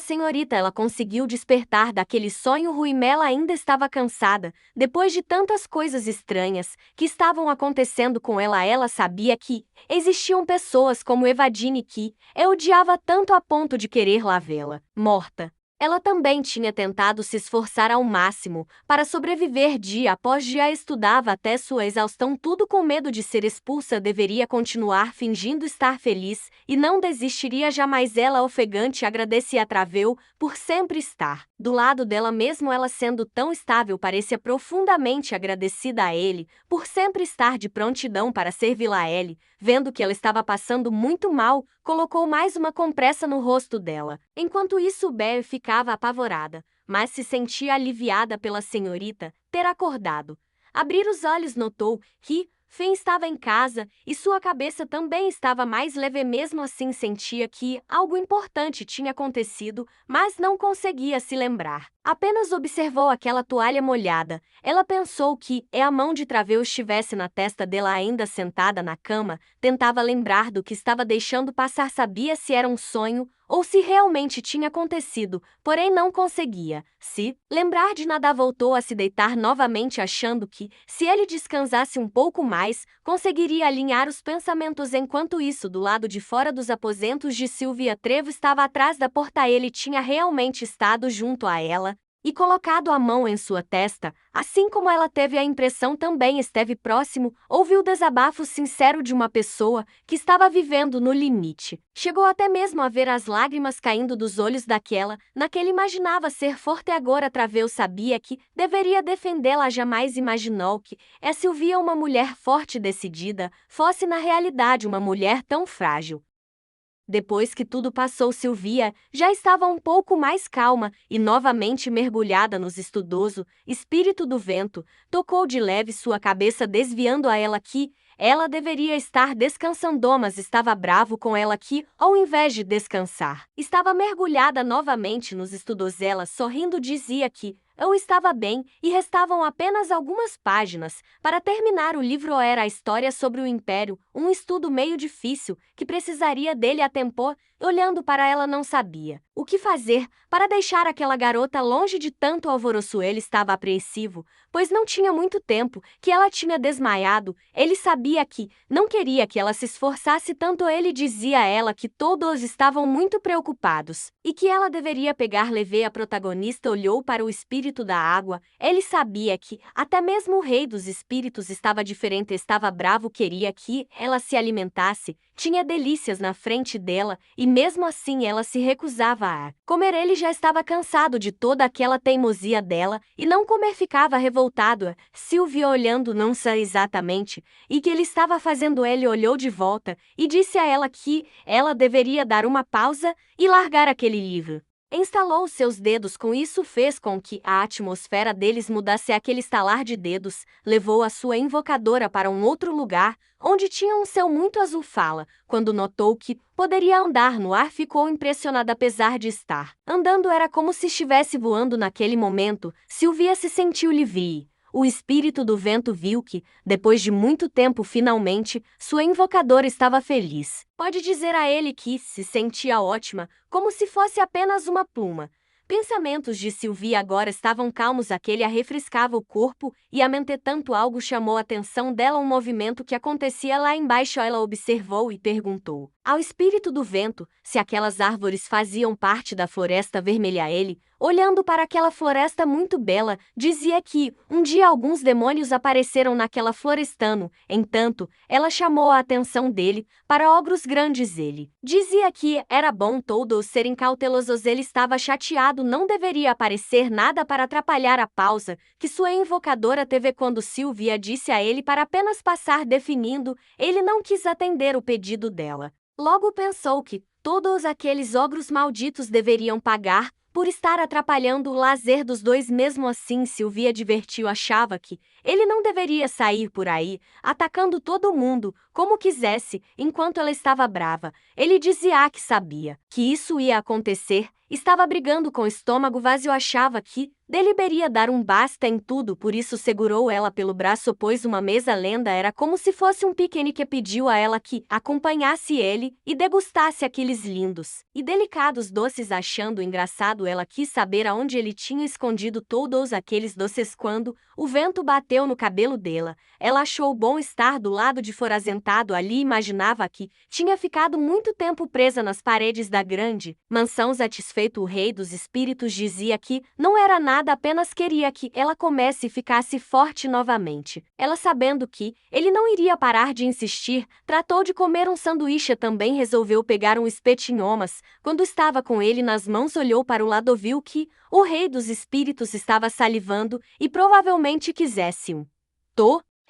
senhorita. Ela conseguiu despertar daquele sonho ruim. Ela ainda estava cansada, depois de tantas coisas estranhas que estavam acontecendo com ela. Ela sabia que existiam pessoas como Evadine que odiava tanto a ponto de querer lá vê-la morta. Ela também tinha tentado se esforçar ao máximo para sobreviver dia após dia. Estudava até sua exaustão, tudo com medo de ser expulsa. Deveria continuar fingindo estar feliz e não desistiria jamais. Ela, ofegante, agradecia a Traveu por sempre estar do lado dela, mesmo ela sendo tão estável. Parecia profundamente agradecida a ele por sempre estar de prontidão para servi-la. A ele, vendo que ela estava passando muito mal, colocou mais uma compressa no rosto dela. Enquanto isso, Belle ficava apavorada, mas se sentia aliviada pela senhorita ter acordado. Abrir os olhos, notou que Finn estava em casa e sua cabeça também estava mais leve. Mesmo assim, sentia que algo importante tinha acontecido, mas não conseguia se lembrar. Apenas observou aquela toalha molhada. Ela pensou que a mão de Traveu estivesse na testa dela, ainda sentada na cama. Tentava lembrar do que estava deixando passar. Sabia se era um sonho ou se realmente tinha acontecido, porém não conseguia se lembrar de nada. Voltou a se deitar novamente, achando que, se ele descansasse um pouco mais, conseguiria alinhar os pensamentos. Enquanto isso, do lado de fora dos aposentos de Sylvia, Trevo estava atrás da porta. Ele tinha realmente estado junto a ela e colocado a mão em sua testa, assim como ela teve a impressão. Também esteve próximo, ouviu o desabafo sincero de uma pessoa que estava vivendo no limite. Chegou até mesmo a ver as lágrimas caindo dos olhos naquele imaginava ser forte. Agora Traveu sabia que deveria defendê-la. Jamais imaginou que Sylvia, uma mulher forte e decidida, fosse na realidade uma mulher tão frágil. Depois que tudo passou, Sylvia já estava um pouco mais calma e novamente mergulhada nos estudoso espírito do vento. Tocou de leve sua cabeça, desviando a ela que ela deveria estar descansando, mas estava bravo com ela que, ao invés de descansar, estava mergulhada novamente nos estudos. Ela, sorrindo, dizia que eu estava bem e restavam apenas algumas páginas para terminar o livro. Era a história sobre o Império, um estudo meio difícil que precisaria dele a tempo. Olhando para ela, não sabia o que fazer para deixar aquela garota longe de tanto alvoroço. Ele estava apreensivo, pois não tinha muito tempo que ela tinha desmaiado. Ele sabia que não queria que ela se esforçasse tanto. Ele dizia a ela que todos estavam muito preocupados e que ela deveria pegar leve. A protagonista olhou para o espírito da água. Ele sabia que até mesmo o rei dos espíritos estava diferente, estava bravo, queria que ela se alimentasse. Tinha delícias na frente dela e mesmo assim ela se recusava a comer. Ele já estava cansado de toda aquela teimosia dela e não comer. Ficava revoltado. Sylvia, olhando, não sei exatamente e que ele estava fazendo. Ele olhou de volta e disse a ela que ela deveria dar uma pausa e largar aquele livro. Instalou seus dedos. Com isso fez com que a atmosfera deles mudasse. Aquele estalar de dedos levou a sua invocadora para um outro lugar, onde tinha um céu muito azul. Fala, quando notou que poderia andar no ar, ficou impressionada. Apesar de estar andando, era como se estivesse voando. Naquele momento, Sylvia se sentiu livre. O espírito do vento viu que, depois de muito tempo, finalmente, sua invocadora estava feliz. Pode dizer a ele que se sentia ótima, como se fosse apenas uma pluma. Pensamentos de Sylvia agora estavam calmos. Aquele a refrescava o corpo e a mente. Tanto algo chamou a atenção dela, um movimento que acontecia lá embaixo. Ela observou e perguntou ao espírito do vento se aquelas árvores faziam parte da floresta vermelha. Ele, olhando para aquela floresta muito bela, dizia que um dia alguns demônios apareceram naquela floresta. Entanto, ela chamou a atenção dele para ogros grandes. Ele dizia que era bom todos serem cautelosos. Ele estava chateado, não deveria aparecer nada para atrapalhar a pausa que sua invocadora teve quando Sylvia disse a ele para apenas passar. Definindo, ele não quis atender o pedido dela. Logo pensou que todos aqueles ogros malditos deveriam pagar por estar atrapalhando o lazer dos dois. Mesmo assim, Sylvia divertiu. Achava que ele não deveria sair por aí, atacando todo mundo como quisesse. Enquanto ela estava brava, ele dizia que sabia que isso ia acontecer. Estava brigando com o estômago vazio. Achava que deveria dar um basta em tudo, por isso segurou ela pelo braço, pois uma mesa lenda era como se fosse um piquenique. Pediu a ela que acompanhasse ele e degustasse aqueles lindos e delicados doces. Achando engraçado, ela quis saber aonde ele tinha escondido todos aqueles doces. Quando o vento bateu no cabelo dela, ela achou bom estar do lado de fora, sentado ali. Imaginava que tinha ficado muito tempo presa nas paredes da grande mansão. Satisfeito, o rei dos espíritos dizia que não era nada, apenas queria que ela comece e ficasse forte novamente. Ela, sabendo que ele não iria parar de insistir, tratou de comer um sanduíche. Também resolveu pegar um espetinho, mas quando estava com ele nas mãos, olhou para o lado, viu que o rei dos espíritos estava salivando e provavelmente quisesse um.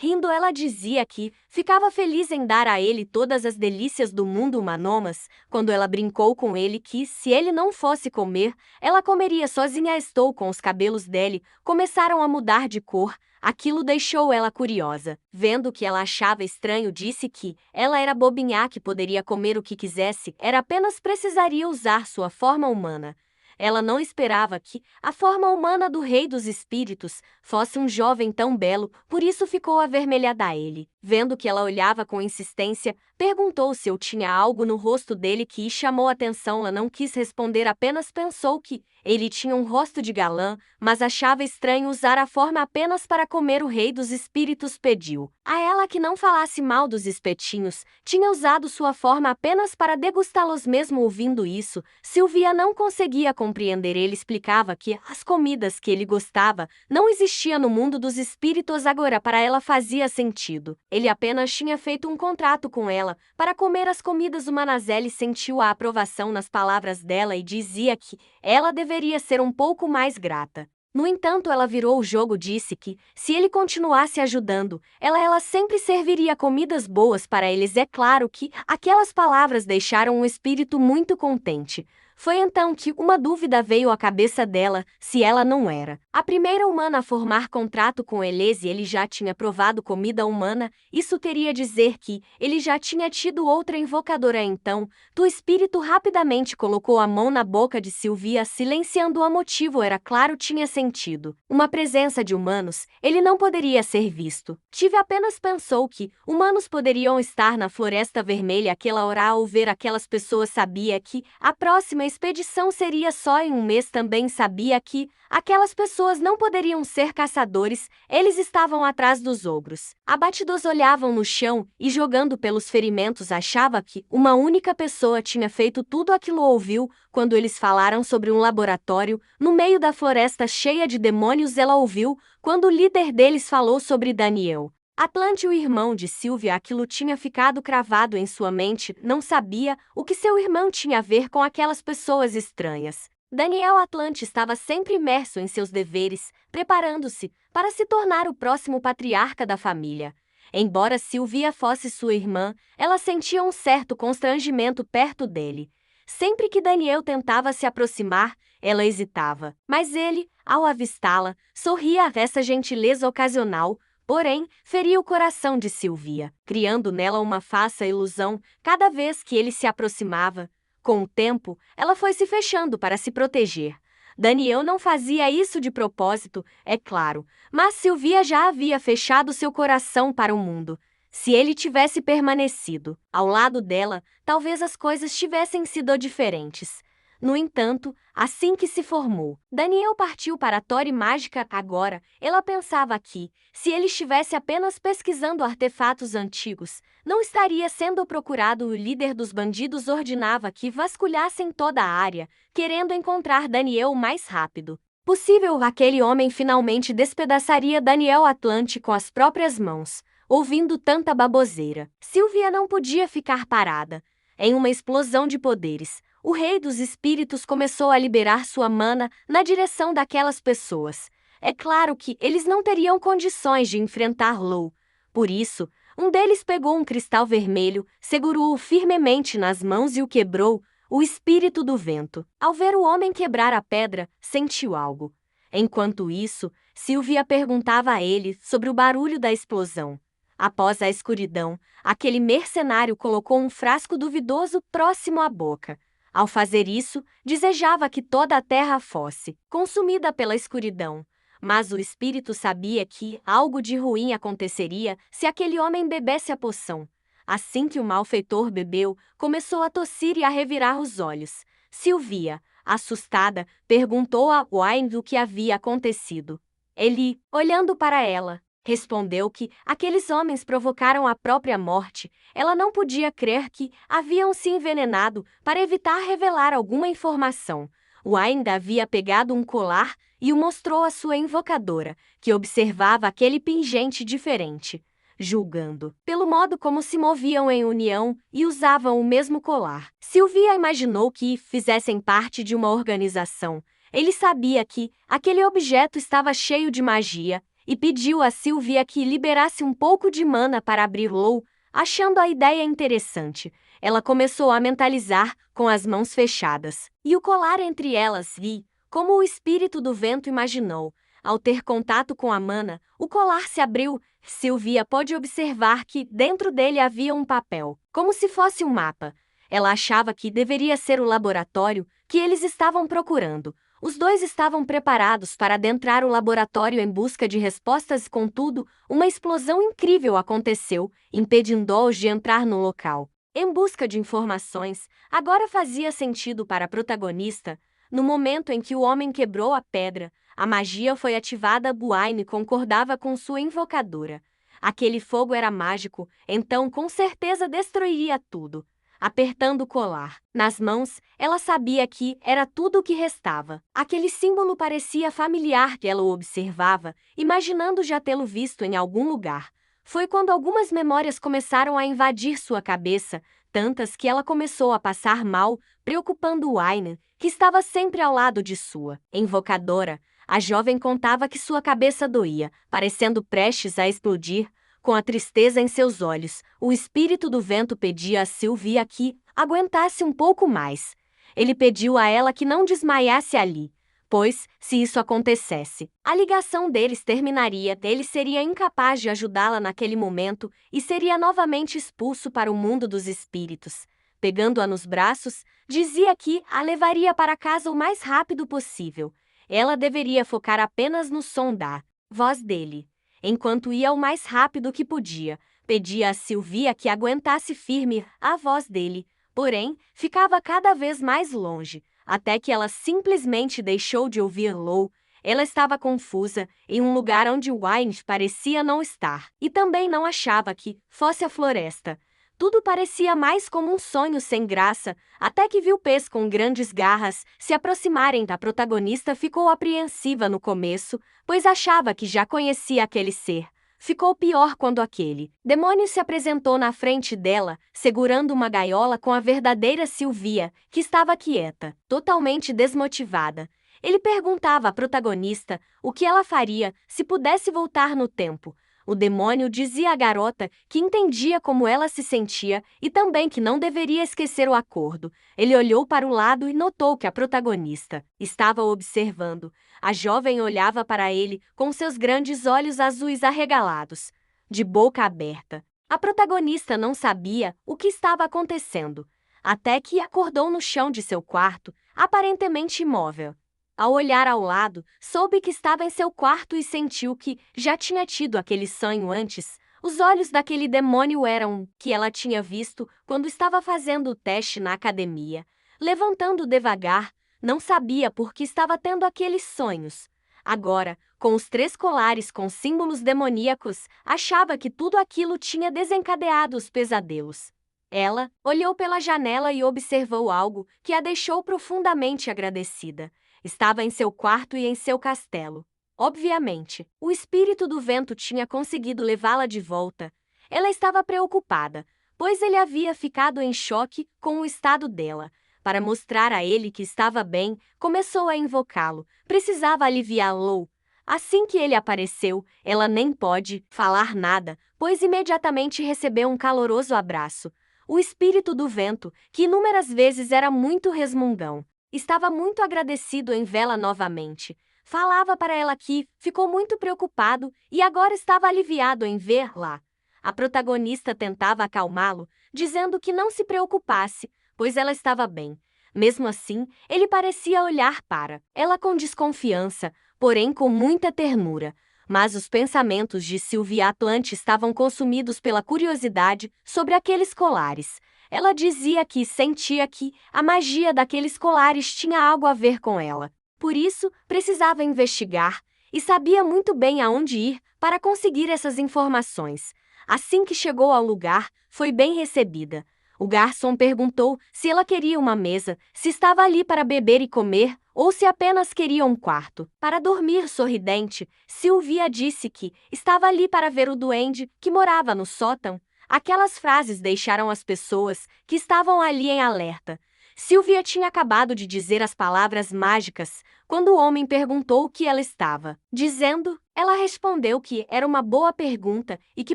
Rindo, ela dizia que ficava feliz em dar a ele todas as delícias do mundo humano, mas quando ela brincou com ele que, se ele não fosse comer, ela comeria sozinha. Estou com os cabelos dele começaram a mudar de cor. Aquilo deixou ela curiosa. Vendo que ela achava estranho, disse que ela era bobinha, que poderia comer o que quisesse, era apenas precisaria usar sua forma humana. Ela não esperava que a forma humana do rei dos espíritos fosse um jovem tão belo, por isso ficou avermelhada a ele. Vendo que ela olhava com insistência, perguntou se eu tinha algo no rosto dele que chamou a atenção. Ela não quis responder, apenas pensou que ele tinha um rosto de galã, mas achava estranho usar a forma apenas para comer. O rei dos espíritos pediu a ela que não falasse mal dos espetinhos, tinha usado sua forma apenas para degustá-los. Mesmo ouvindo isso, Sylvia não conseguia compreender. Ele explicava que as comidas que ele gostava não existiam no mundo dos espíritos. Agora para ela fazia sentido. Ele apenas tinha feito um contrato com ela para comer as comidas humanas. Ele sentiu a aprovação nas palavras dela e dizia que ela deveria ser um pouco mais grata. No entanto, ela virou o jogo. Disse que, se ele continuasse ajudando, ela sempre serviria comidas boas para eles. É claro que aquelas palavras deixaram o espírito muito contente. Foi então que uma dúvida veio à cabeça dela, se ela não era a primeira humana a formar contrato com Elise. Ele já tinha provado comida humana, isso teria dizer que ele já tinha tido outra invocadora. Então, o espírito rapidamente colocou a mão na boca de Sylvia, silenciando o motivo. Era claro, tinha sentido uma presença de humanos, ele não poderia ser visto. Tive apenas pensou que humanos poderiam estar na Floresta Vermelha aquela hora. Ao ver aquelas pessoas, sabia que a próxima expedição seria só em um mês. Também sabia que aquelas pessoas não poderiam ser caçadores, eles estavam atrás dos ogros. Abatidos olhavam no chão e, jogando pelos ferimentos, achava que uma única pessoa tinha feito tudo aquilo. Ouviu quando eles falaram sobre um laboratório no meio da floresta cheia de demônios. Ela ouviu quando o líder deles falou sobre Daniel Atlante, o irmão de Sylvia. Aquilo tinha ficado cravado em sua mente. Não sabia o que seu irmão tinha a ver com aquelas pessoas estranhas. Daniel Atlante estava sempre imerso em seus deveres, preparando-se para se tornar o próximo patriarca da família. Embora Sylvia fosse sua irmã, ela sentia um certo constrangimento perto dele. Sempre que Daniel tentava se aproximar, ela hesitava. Mas ele, ao avistá-la, sorria a essa gentileza ocasional. Porém, feria o coração de Sylvia, criando nela uma falsa ilusão cada vez que ele se aproximava. Com o tempo, ela foi se fechando para se proteger. Daniel não fazia isso de propósito, é claro, mas Sylvia já havia fechado seu coração para o mundo. Se ele tivesse permanecido ao lado dela, talvez as coisas tivessem sido diferentes. No entanto, assim que se formou, Daniel partiu para a Torre Mágica. Agora, ela pensava que, se ele estivesse apenas pesquisando artefatos antigos, não estaria sendo procurado. O líder dos bandidos ordenava que vasculhassem toda a área, querendo encontrar Daniel o mais rápido possível. Aquele homem finalmente despedaçaria Daniel Atlante com as próprias mãos. Ouvindo tanta baboseira, Sylvia não podia ficar parada. Em uma explosão de poderes, o rei dos espíritos começou a liberar sua mana na direção daquelas pessoas. É claro que eles não teriam condições de enfrentar Lou. Por isso, um deles pegou um cristal vermelho, segurou-o firmemente nas mãos e o quebrou. O espírito do vento, ao ver o homem quebrar a pedra, sentiu algo. Enquanto isso, Sylvia perguntava a ele sobre o barulho da explosão. Após a escuridão, aquele mercenário colocou um frasco duvidoso próximo à boca. Ao fazer isso, desejava que toda a terra fosse consumida pela escuridão. Mas o espírito sabia que algo de ruim aconteceria se aquele homem bebesse a poção. Assim que o malfeitor bebeu, começou a tossir e a revirar os olhos. Sylvia, assustada, perguntou a Wayne o que havia acontecido. Ele, olhando para ela, respondeu que aqueles homens provocaram a própria morte. Ela não podia crer que haviam se envenenado para evitar revelar alguma informação. Wayne havia pegado um colar e o mostrou à sua invocadora, que observava aquele pingente diferente, julgando pelo modo como se moviam em união e usavam o mesmo colar. Sylvia imaginou que fizessem parte de uma organização. Ele sabia que aquele objeto estava cheio de magia e pediu a Sylvia que liberasse um pouco de mana para abrir Lou. Achando a ideia interessante, ela começou a mentalizar com as mãos fechadas e o colar entre elas e, como o espírito do vento imaginou, ao ter contato com a mana, o colar se abriu. Sylvia pôde observar que dentro dele havia um papel, como se fosse um mapa. Ela achava que deveria ser o laboratório que eles estavam procurando. Os dois estavam preparados para adentrar o laboratório em busca de respostas. Contudo, uma explosão incrível aconteceu, impedindo-os de entrar no local. Em busca de informações, agora fazia sentido para a protagonista. No momento em que o homem quebrou a pedra, a magia foi ativada. Wayne concordava com sua invocadora. Aquele fogo era mágico, então com certeza destruiria tudo. Apertando o colar nas mãos, ela sabia que era tudo o que restava. Aquele símbolo parecia familiar que ela o observava, imaginando já tê-lo visto em algum lugar. Foi quando algumas memórias começaram a invadir sua cabeça, tantas que ela começou a passar mal, preocupando Wayne, que estava sempre ao lado de sua invocadora. A jovem contava que sua cabeça doía, parecendo prestes a explodir. Com a tristeza em seus olhos, o espírito do vento pedia a Sylvia que aguentasse um pouco mais. ele pediu a ela que não desmaiasse ali, pois, se isso acontecesse, a ligação deles terminaria, ele seria incapaz de ajudá-la naquele momento e seria novamente expulso para o mundo dos espíritos. Pegando-a nos braços, dizia que a levaria para casa o mais rápido possível. Ela deveria focar apenas no som da voz dele. Enquanto ia o mais rápido que podia, pedia a Sylvia que aguentasse firme a voz dele, porém, ficava cada vez mais longe, até que ela simplesmente deixou de ouvir Lou. Ela estava confusa, em um lugar onde Wayne parecia não estar, e também não achava que fosse a floresta. Tudo parecia mais como um sonho sem graça, até que viu pés com grandes garras se aproximarem da protagonista. Ficou apreensiva no começo, pois achava que já conhecia aquele ser. Ficou pior quando aquele demônio se apresentou na frente dela, segurando uma gaiola com a verdadeira Sylvia, que estava quieta, totalmente desmotivada. Ele perguntava à protagonista o que ela faria se pudesse voltar no tempo. O demônio dizia à garota que entendia como ela se sentia e também que não deveria esquecer o acordo. Ele olhou para o lado e notou que a protagonista estava observando. A jovem olhava para ele com seus grandes olhos azuis arregalados, de boca aberta. A protagonista não sabia o que estava acontecendo, até que acordou no chão de seu quarto, aparentemente imóvel. Ao olhar ao lado, soube que estava em seu quarto e sentiu que já tinha tido aquele sonho antes. Os olhos daquele demônio eram que ela tinha visto quando estava fazendo o teste na academia. Levantando devagar, não sabia por que estava tendo aqueles sonhos. Agora, com os 3 colares com símbolos demoníacos, achava que tudo aquilo tinha desencadeado os pesadelos. Ela olhou pela janela e observou algo que a deixou profundamente agradecida. Estava em seu quarto e em seu castelo. Obviamente, o espírito do vento tinha conseguido levá-la de volta. Ela estava preocupada, pois ele havia ficado em choque com o estado dela. Para mostrar a ele que estava bem, começou a invocá-lo. Precisava aliviá-lo. Assim que ele apareceu, ela nem pôde falar nada, pois imediatamente recebeu um caloroso abraço. O espírito do vento, que inúmeras vezes era muito resmungão, estava muito agradecido em vê-la novamente. Falava para ela que ficou muito preocupado e agora estava aliviado em vê-la. A protagonista tentava acalmá-lo, dizendo que não se preocupasse, pois ela estava bem. Mesmo assim, ele parecia olhar para ela com desconfiança, porém com muita ternura. Mas os pensamentos de Sylvia Atlante estavam consumidos pela curiosidade sobre aqueles colares. Ela dizia que sentia que a magia daqueles colares tinha algo a ver com ela. Por isso, precisava investigar e sabia muito bem aonde ir para conseguir essas informações. Assim que chegou ao lugar, foi bem recebida. O garçom perguntou se ela queria uma mesa, se estava ali para beber e comer, ou se apenas queria um quarto para dormir. Sorridente, Sylvia disse que estava ali para ver o duende que morava no sótão. Aquelas frases deixaram as pessoas que estavam ali em alerta. Sylvia tinha acabado de dizer as palavras mágicas quando o homem perguntou o que ela estava dizendo. Ela respondeu que era uma boa pergunta e que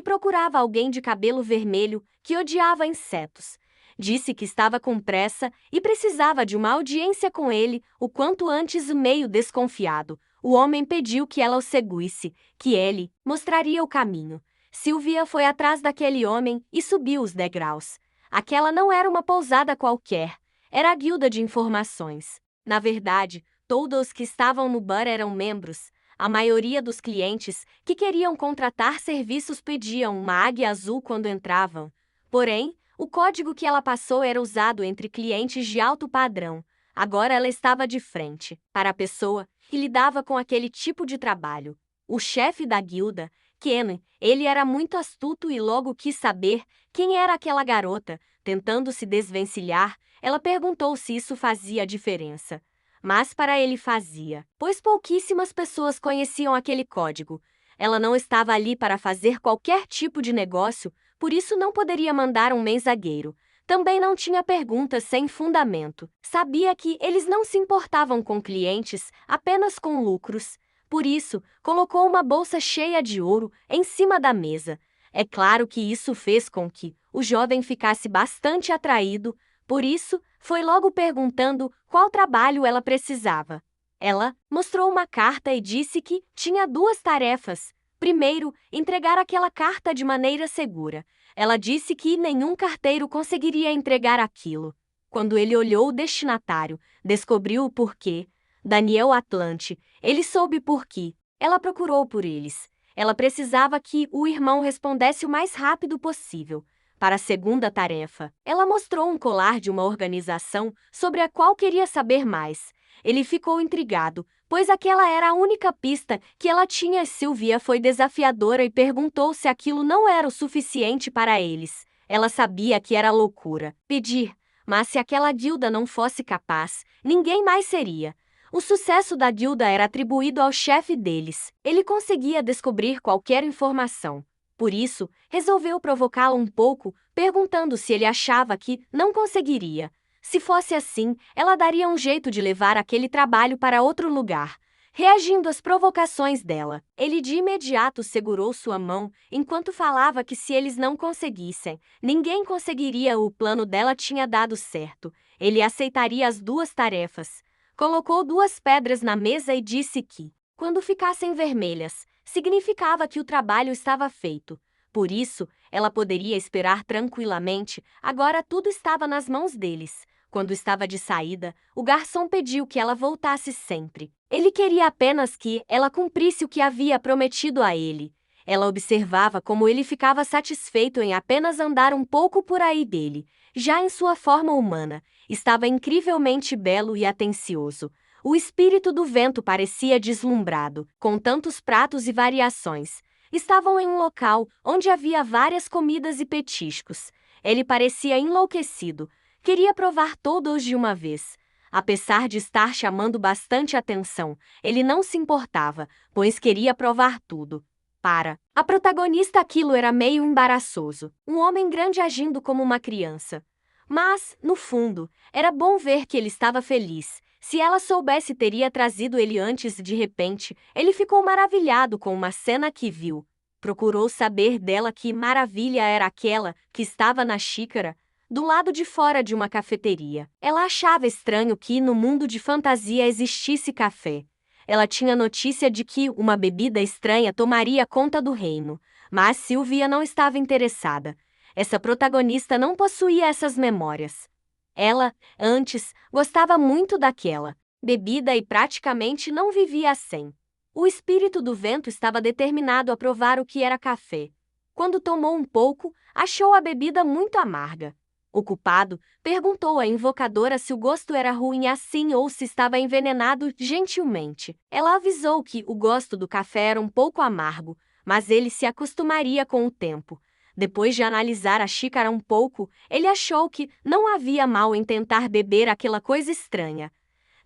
procurava alguém de cabelo vermelho que odiava insetos. Disse que estava com pressa e precisava de uma audiência com ele o quanto antes. Meio desconfiado, o homem pediu que ela o seguisse, que ele mostraria o caminho. Sylvia foi atrás daquele homem e subiu os degraus. Aquela não era uma pousada qualquer, era a guilda de informações. Na verdade, todos os que estavam no bar eram membros. A maioria dos clientes que queriam contratar serviços pediam uma águia azul quando entravam. Porém, o código que ela passou era usado entre clientes de alto padrão. Agora ela estava de frente para a pessoa que lidava com aquele tipo de trabalho. O chefe da guilda, Ken, ele era muito astuto e logo quis saber quem era aquela garota. Tentando se desvencilhar, ela perguntou se isso fazia diferença. Mas para ele fazia, pois pouquíssimas pessoas conheciam aquele código. Ela não estava ali para fazer qualquer tipo de negócio, por isso não poderia mandar um mensageiro. Também não tinha perguntas sem fundamento. Sabia que eles não se importavam com clientes, apenas com lucros. Por isso, colocou uma bolsa cheia de ouro em cima da mesa. É claro que isso fez com que o jovem ficasse bastante atraído, por isso, foi logo perguntando qual trabalho ela precisava. Ela mostrou uma carta e disse que tinha duas tarefas. Primeiro, entregar aquela carta de maneira segura. Ela disse que nenhum carteiro conseguiria entregar aquilo. Quando ele olhou o destinatário, descobriu o porquê. Daniel Atlante. Ele soube por quê. Ela procurou por eles. Ela precisava que o irmão respondesse o mais rápido possível. Para a segunda tarefa, ela mostrou um colar de uma organização sobre a qual queria saber mais. Ele ficou intrigado, pois aquela era a única pista que ela tinha. Sylvia foi desafiadora e perguntou se aquilo não era o suficiente para eles. Ela sabia que era loucura pedir, mas se aquela guilda não fosse capaz, ninguém mais seria. O sucesso da guilda era atribuído ao chefe deles. Ele conseguia descobrir qualquer informação. Por isso, resolveu provocá-la um pouco, perguntando se ele achava que não conseguiria. Se fosse assim, ela daria um jeito de levar aquele trabalho para outro lugar. Reagindo às provocações dela, ele de imediato segurou sua mão, enquanto falava que se eles não conseguissem, ninguém conseguiria. O plano dela tinha dado certo. Ele aceitaria as duas tarefas. Colocou duas pedras na mesa e disse que, quando ficassem vermelhas, significava que o trabalho estava feito. Por isso, ela poderia esperar tranquilamente. Agora tudo estava nas mãos deles. Quando estava de saída, o garçom pediu que ela voltasse sempre. Ele queria apenas que ela cumprisse o que havia prometido a ele. Ela observava como ele ficava satisfeito em apenas andar um pouco por aí dele. Já em sua forma humana, estava incrivelmente belo e atencioso. O espírito do vento parecia deslumbrado, com tantos pratos e variações. Estavam em um local onde havia várias comidas e petiscos. Ele parecia enlouquecido. Queria provar todos de uma vez. Apesar de estar chamando bastante atenção, ele não se importava, pois queria provar tudo. Para a protagonista, aquilo era meio embaraçoso. Um homem grande agindo como uma criança. Mas, no fundo, era bom ver que ele estava feliz. Se ela soubesse, teria trazido ele antes. De repente, ele ficou maravilhado com uma cena que viu. Procurou saber dela que maravilha era aquela que estava na xícara, do lado de fora de uma cafeteria. Ela achava estranho que no mundo de fantasia existisse café. Ela tinha notícia de que uma bebida estranha tomaria conta do reino, mas Sylvia não estava interessada. Essa protagonista não possuía essas memórias. Ela, antes, gostava muito daquela bebida e praticamente não vivia sem. O espírito do vento estava determinado a provar o que era café. Quando tomou um pouco, achou a bebida muito amarga. O culpado perguntou à invocadora se o gosto era ruim assim ou se estava envenenado. Gentilmente, ela avisou que o gosto do café era um pouco amargo, mas ele se acostumaria com o tempo. Depois de analisar a xícara um pouco, ele achou que não havia mal em tentar beber aquela coisa estranha.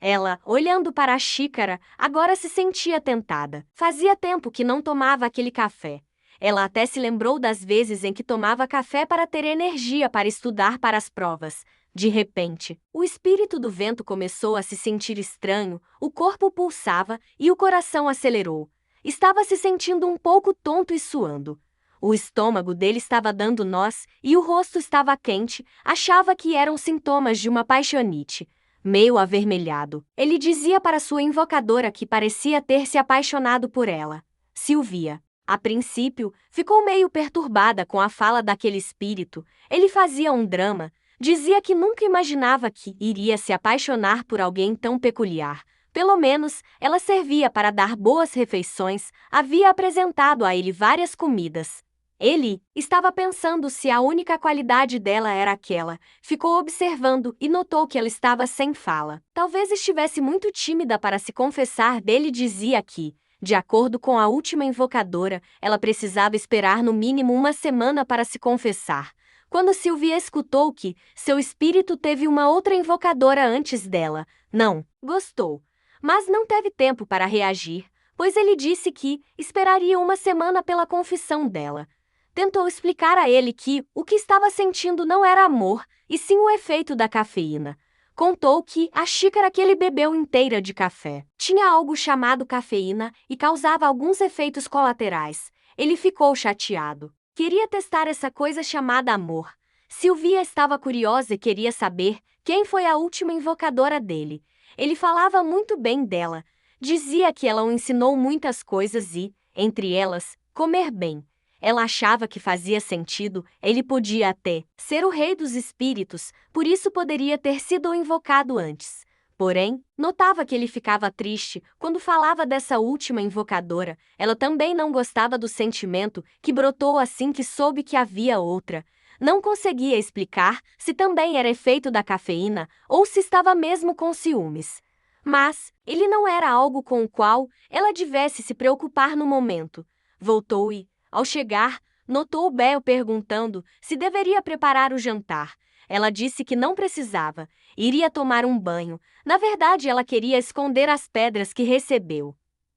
Ela, olhando para a xícara, agora se sentia tentada. Fazia tempo que não tomava aquele café. Ela até se lembrou das vezes em que tomava café para ter energia para estudar para as provas. De repente, o espírito do vento começou a se sentir estranho, o corpo pulsava e o coração acelerou. Estava se sentindo um pouco tonto e suando. O estômago dele estava dando nós e o rosto estava quente. Achava que eram sintomas de uma paixonite. Meio avermelhado, ele dizia para sua invocadora que parecia ter se apaixonado por ela. Sylvia, a princípio, ficou meio perturbada com a fala daquele espírito. Ele fazia um drama. Dizia que nunca imaginava que iria se apaixonar por alguém tão peculiar. Pelo menos, ela servia para dar boas refeições, havia apresentado a ele várias comidas. Ele estava pensando se a única qualidade dela era aquela. Ficou observando e notou que ela estava sem fala. Talvez estivesse muito tímida para se confessar. Dele dizia que, de acordo com a última invocadora, ela precisava esperar no mínimo uma semana para se confessar. Quando Sylvia escutou que seu espírito teve uma outra invocadora antes dela, não gostou. Mas não teve tempo para reagir, pois ele disse que esperaria uma semana pela confissão dela. Tentou explicar a ele que o que estava sentindo não era amor, e sim o efeito da cafeína. Contou que a xícara que ele bebeu inteira de café tinha algo chamado cafeína e causava alguns efeitos colaterais. Ele ficou chateado. Queria testar essa coisa chamada amor. Silvia estava curiosa e queria saber quem foi a última invocadora dele. Ele falava muito bem dela. Dizia que ela o ensinou muitas coisas e, entre elas, comer bem. Ela achava que fazia sentido, ele podia até ser o rei dos espíritos, por isso poderia ter sido invocado antes. Porém, notava que ele ficava triste quando falava dessa última invocadora. Ela também não gostava do sentimento que brotou assim que soube que havia outra. Não conseguia explicar se também era efeito da cafeína ou se estava mesmo com ciúmes. Mas ele não era algo com o qual ela devesse se preocupar no momento. Voltou e, ao chegar, notou Bel perguntando se deveria preparar o jantar. Ela disse que não precisava, iria tomar um banho. Na verdade, ela queria esconder as pedras que recebeu.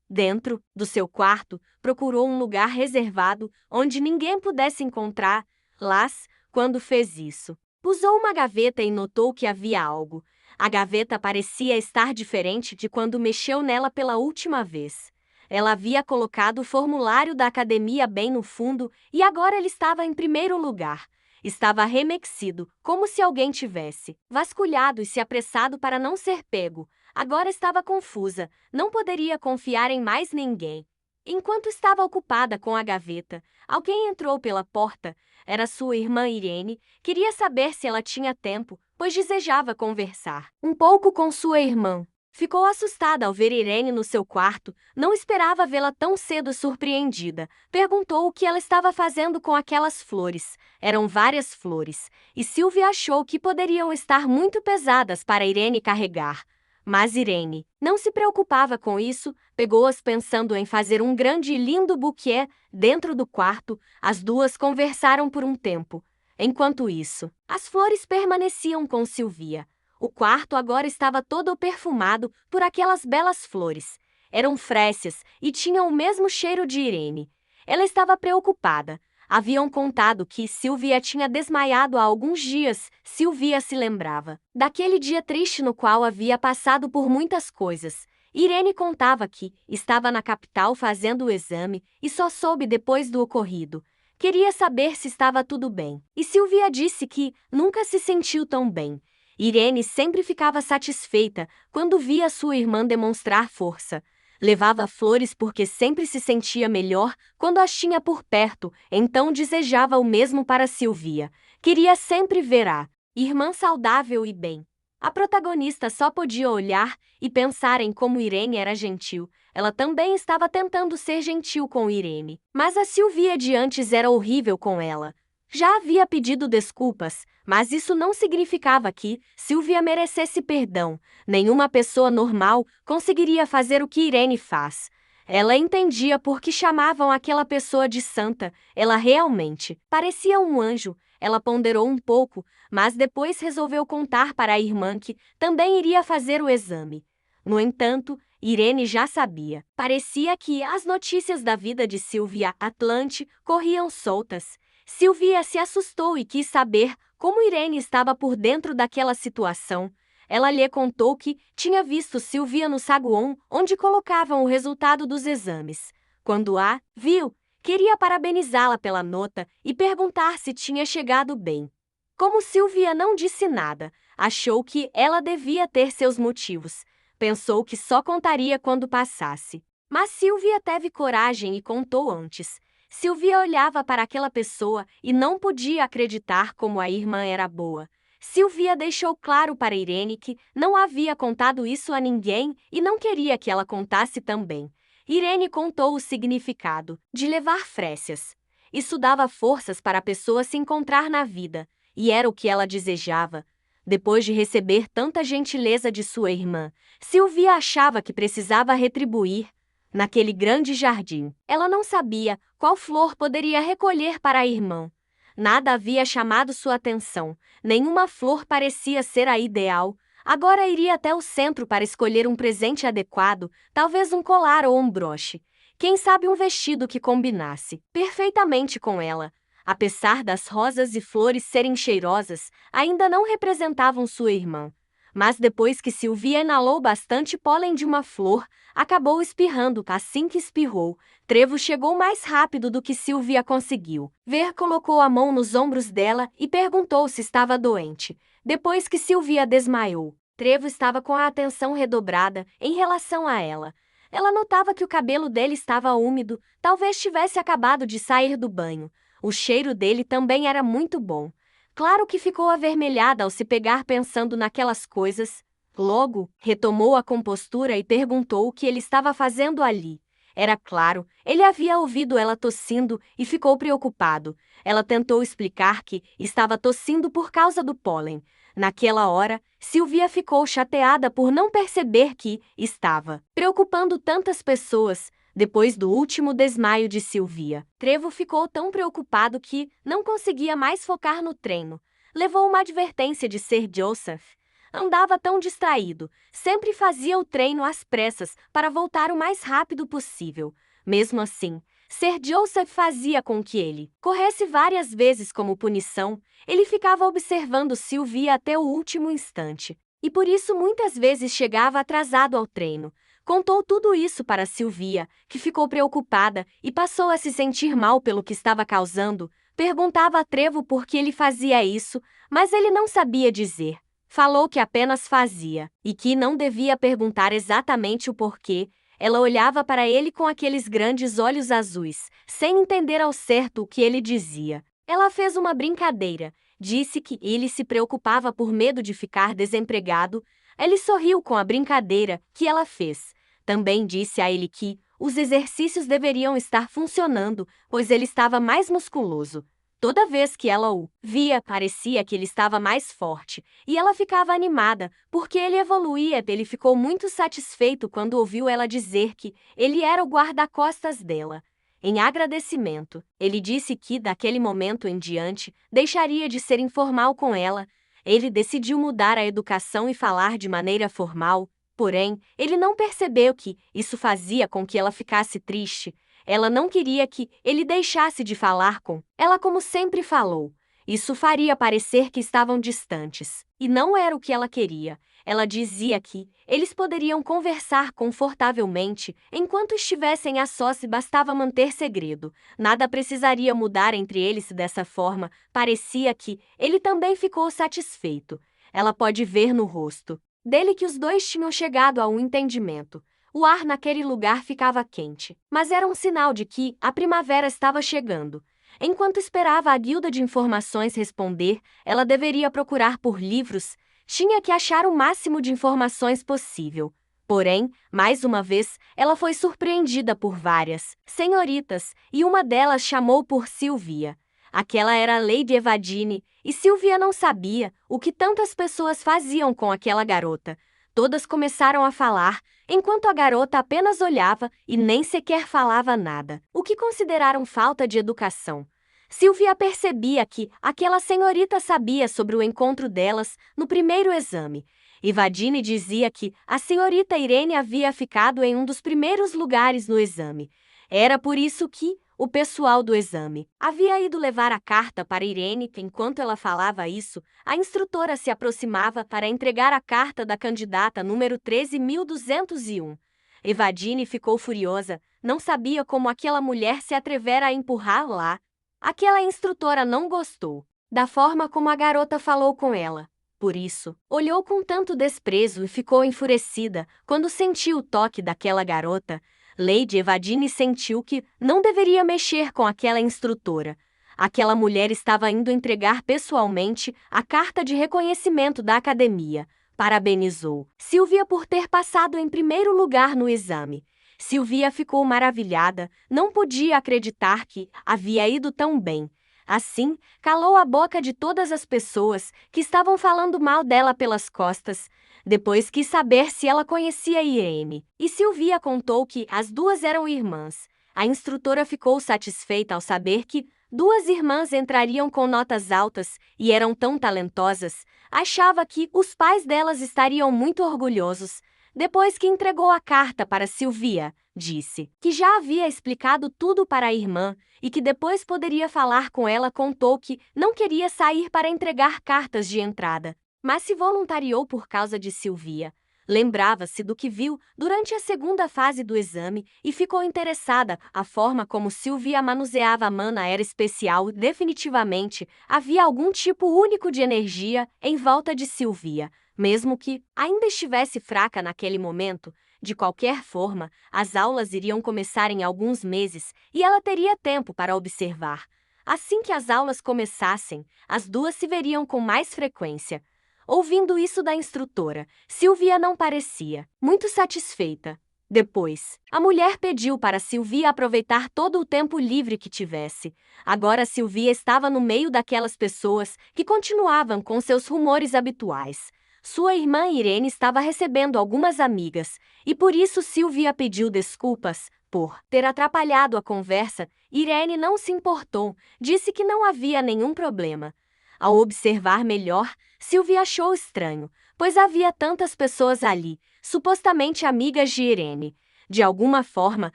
Dentro do seu quarto, procurou um lugar reservado onde ninguém pudesse encontrar. Las, quando fez isso, pusou uma gaveta e notou que havia algo. A gaveta parecia estar diferente de quando mexeu nela pela última vez. Ela havia colocado o formulário da academia bem no fundo e agora ele estava em primeiro lugar. Estava remexido, como se alguém tivesse vasculhado e se apressado para não ser pego. Agora estava confusa, não poderia confiar em mais ninguém. Enquanto estava ocupada com a gaveta, alguém entrou pela porta. Era sua irmã Irene. Queria saber se ela tinha tempo, pois desejava conversar um pouco com sua irmã. Ficou assustada ao ver Irene no seu quarto, não esperava vê-la tão cedo surpreendida. Perguntou o que ela estava fazendo com aquelas flores. Eram várias flores, e Silvia achou que poderiam estar muito pesadas para Irene carregar. Mas Irene não se preocupava com isso, pegou-as pensando em fazer um grande e lindo buquê dentro do quarto. As duas conversaram por um tempo. Enquanto isso, as flores permaneciam com Silvia. O quarto agora estava todo perfumado por aquelas belas flores. Eram frescas e tinham o mesmo cheiro de Irene. Ela estava preocupada. Haviam contado que Silvia tinha desmaiado há alguns dias. Silvia se lembrava daquele dia triste no qual havia passado por muitas coisas. Irene contava que estava na capital fazendo o exame e só soube depois do ocorrido. Queria saber se estava tudo bem. E Silvia disse que nunca se sentiu tão bem. Irene sempre ficava satisfeita quando via sua irmã demonstrar força. Levava flores porque sempre se sentia melhor quando as tinha por perto, então desejava o mesmo para Silvia. Queria sempre ver a irmã saudável e bem. A protagonista só podia olhar e pensar em como Irene era gentil. Ela também estava tentando ser gentil com Irene, mas a Silvia de antes era horrível com ela. Já havia pedido desculpas, mas isso não significava que Silvia merecesse perdão. Nenhuma pessoa normal conseguiria fazer o que Irene faz. Ela entendia por que chamavam aquela pessoa de santa. Ela realmente parecia um anjo. Ela ponderou um pouco, mas depois resolveu contar para a irmã que também iria fazer o exame. No entanto, Irene já sabia. Parecia que as notícias da vida de Silvia Atlante corriam soltas. Silvia se assustou e quis saber como Irene estava por dentro daquela situação. Ela lhe contou que tinha visto Silvia no saguão onde colocavam o resultado dos exames. Quando a viu, queria parabenizá-la pela nota e perguntar se tinha chegado bem. Como Silvia não disse nada, achou que ela devia ter seus motivos. Pensou que só contaria quando passasse. Mas Silvia teve coragem e contou antes. Silvia olhava para aquela pessoa e não podia acreditar como a irmã era boa. Silvia deixou claro para Irene que não havia contado isso a ninguém e não queria que ela contasse também. Irene contou o significado de levar frécias. Isso dava forças para a pessoa se encontrar na vida, e era o que ela desejava. Depois de receber tanta gentileza de sua irmã, Silvia achava que precisava retribuir. Naquele grande jardim, ela não sabia qual flor poderia recolher para a irmã. Nada havia chamado sua atenção, nenhuma flor parecia ser a ideal. Agora iria até o centro para escolher um presente adequado, talvez um colar ou um broche. Quem sabe um vestido que combinasse perfeitamente com ela. Apesar das rosas e flores serem cheirosas, ainda não representavam sua irmã. Mas depois que Silvia inalou bastante pólen de uma flor, acabou espirrando. Assim que espirrou, Trevo chegou mais rápido do que Silvia conseguiu ver. Colocou a mão nos ombros dela e perguntou se estava doente. Depois que Silvia desmaiou, Trevo estava com a atenção redobrada em relação a ela. Ela notava que o cabelo dele estava úmido, talvez tivesse acabado de sair do banho. O cheiro dele também era muito bom. Claro que ficou avermelhada ao se pegar pensando naquelas coisas. Logo, retomou a compostura e perguntou o que ele estava fazendo ali. Era claro, ele havia ouvido ela tossindo e ficou preocupado. Ela tentou explicar que estava tossindo por causa do pólen. Naquela hora, Silvia ficou chateada por não perceber que estava preocupando tantas pessoas. Depois do último desmaio de Silvia, Trevo ficou tão preocupado que não conseguia mais focar no treino. Levou uma advertência de Sir Joseph. Andava tão distraído, sempre fazia o treino às pressas para voltar o mais rápido possível. Mesmo assim, Sir Joseph fazia com que ele corresse várias vezes como punição. Ele ficava observando Silvia até o último instante, e por isso muitas vezes chegava atrasado ao treino. Contou tudo isso para Silvia, que ficou preocupada e passou a se sentir mal pelo que estava causando. Perguntava a Trevo por que ele fazia isso, mas ele não sabia dizer. Falou que apenas fazia, e que não devia perguntar exatamente o porquê. Ela olhava para ele com aqueles grandes olhos azuis, sem entender ao certo o que ele dizia. Ela fez uma brincadeira, disse que ele se preocupava por medo de ficar desempregado. Ele sorriu com a brincadeira que ela fez. Também disse a ele que os exercícios deveriam estar funcionando, pois ele estava mais musculoso. Toda vez que ela o via, parecia que ele estava mais forte, e ela ficava animada, porque ele evoluía. Ele ficou muito satisfeito quando ouviu ela dizer que ele era o guarda-costas dela. Em agradecimento, ele disse que, daquele momento em diante, deixaria de ser informal com ela. Ele decidiu mudar a educação e falar de maneira formal. Porém, ele não percebeu que isso fazia com que ela ficasse triste. Ela não queria que ele deixasse de falar com ela como sempre falou. Isso faria parecer que estavam distantes, e não era o que ela queria. Ela dizia que eles poderiam conversar confortavelmente enquanto estivessem a sós e bastava manter segredo. Nada precisaria mudar entre eles dessa forma. Parecia que ele também ficou satisfeito. Ela pode ver no rosto dele que os dois tinham chegado a um entendimento. O ar naquele lugar ficava quente, mas era um sinal de que a primavera estava chegando. Enquanto esperava a guilda de informações responder, ela deveria procurar por livros. Tinha que achar o máximo de informações possível. Porém, mais uma vez, ela foi surpreendida por várias senhoritas, e uma delas chamou por Silvia. Aquela era a Lady Evadine, e Silvia não sabia o que tantas pessoas faziam com aquela garota. Todas começaram a falar, enquanto a garota apenas olhava e nem sequer falava nada, o que consideraram falta de educação. Silvia percebia que aquela senhorita sabia sobre o encontro delas no primeiro exame. Evadine dizia que a senhorita Irene havia ficado em um dos primeiros lugares no exame. Era por isso que o pessoal do exame havia ido levar a carta para Irene. Enquanto ela falava isso, a instrutora se aproximava para entregar a carta da candidata número 13.201. Evadine ficou furiosa, não sabia como aquela mulher se atrevera a empurrar lá. Aquela instrutora não gostou da forma como a garota falou com ela. Por isso, olhou com tanto desprezo e ficou enfurecida quando sentiu o toque daquela garota. Lady Evadine sentiu que não deveria mexer com aquela instrutora. Aquela mulher estava indo entregar pessoalmente a carta de reconhecimento da academia. Parabenizou Silvia por ter passado em primeiro lugar no exame. Silvia ficou maravilhada, não podia acreditar que havia ido tão bem. Assim, calou a boca de todas as pessoas que estavam falando mal dela pelas costas. Depois quis saber se ela conhecia Irene, e Silvia contou que as duas eram irmãs. A instrutora ficou satisfeita ao saber que duas irmãs entrariam com notas altas e eram tão talentosas. Achava que os pais delas estariam muito orgulhosos. Depois que entregou a carta para Silvia, disse que já havia explicado tudo para a irmã e que depois poderia falar com ela. Contou que não queria sair para entregar cartas de entrada. mas se voluntariou por causa de Silvia. Lembrava-se do que viu durante a segunda fase do exame e ficou interessada. A forma como Silvia manuseava a mana era especial. Definitivamente, havia algum tipo único de energia em volta de Silvia, mesmo que ainda estivesse fraca naquele momento. De qualquer forma, as aulas iriam começar em alguns meses e ela teria tempo para observar. Assim que as aulas começassem, as duas se veriam com mais frequência. Ouvindo isso da instrutora, Silvia não parecia muito satisfeita. Depois, a mulher pediu para Silvia aproveitar todo o tempo livre que tivesse. Agora Silvia estava no meio daquelas pessoas que continuavam com seus rumores habituais. Sua irmã Irene estava recebendo algumas amigas, e por isso Silvia pediu desculpas por ter atrapalhado a conversa. Irene não se importou, disse que não havia nenhum problema. Ao observar melhor, Silvia achou estranho, pois havia tantas pessoas ali, supostamente amigas de Irene. De alguma forma,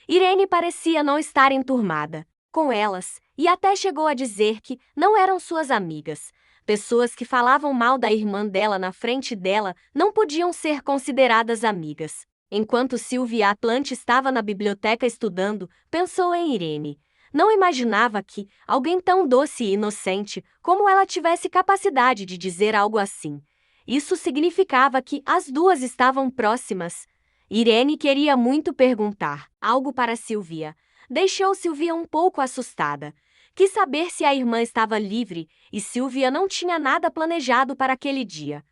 Irene parecia não estar enturmada com elas, e até chegou a dizer que não eram suas amigas. Pessoas que falavam mal da irmã dela na frente dela não podiam ser consideradas amigas. Enquanto Silvia Atlante estava na biblioteca estudando, pensou em Irene. Não imaginava que alguém tão doce e inocente como ela tivesse capacidade de dizer algo assim. Isso significava que as duas estavam próximas. Irene queria muito perguntar algo para Silvia. Deixou Silvia um pouco assustada. Quis saber se a irmã estava livre e Silvia não tinha nada planejado para aquele dia.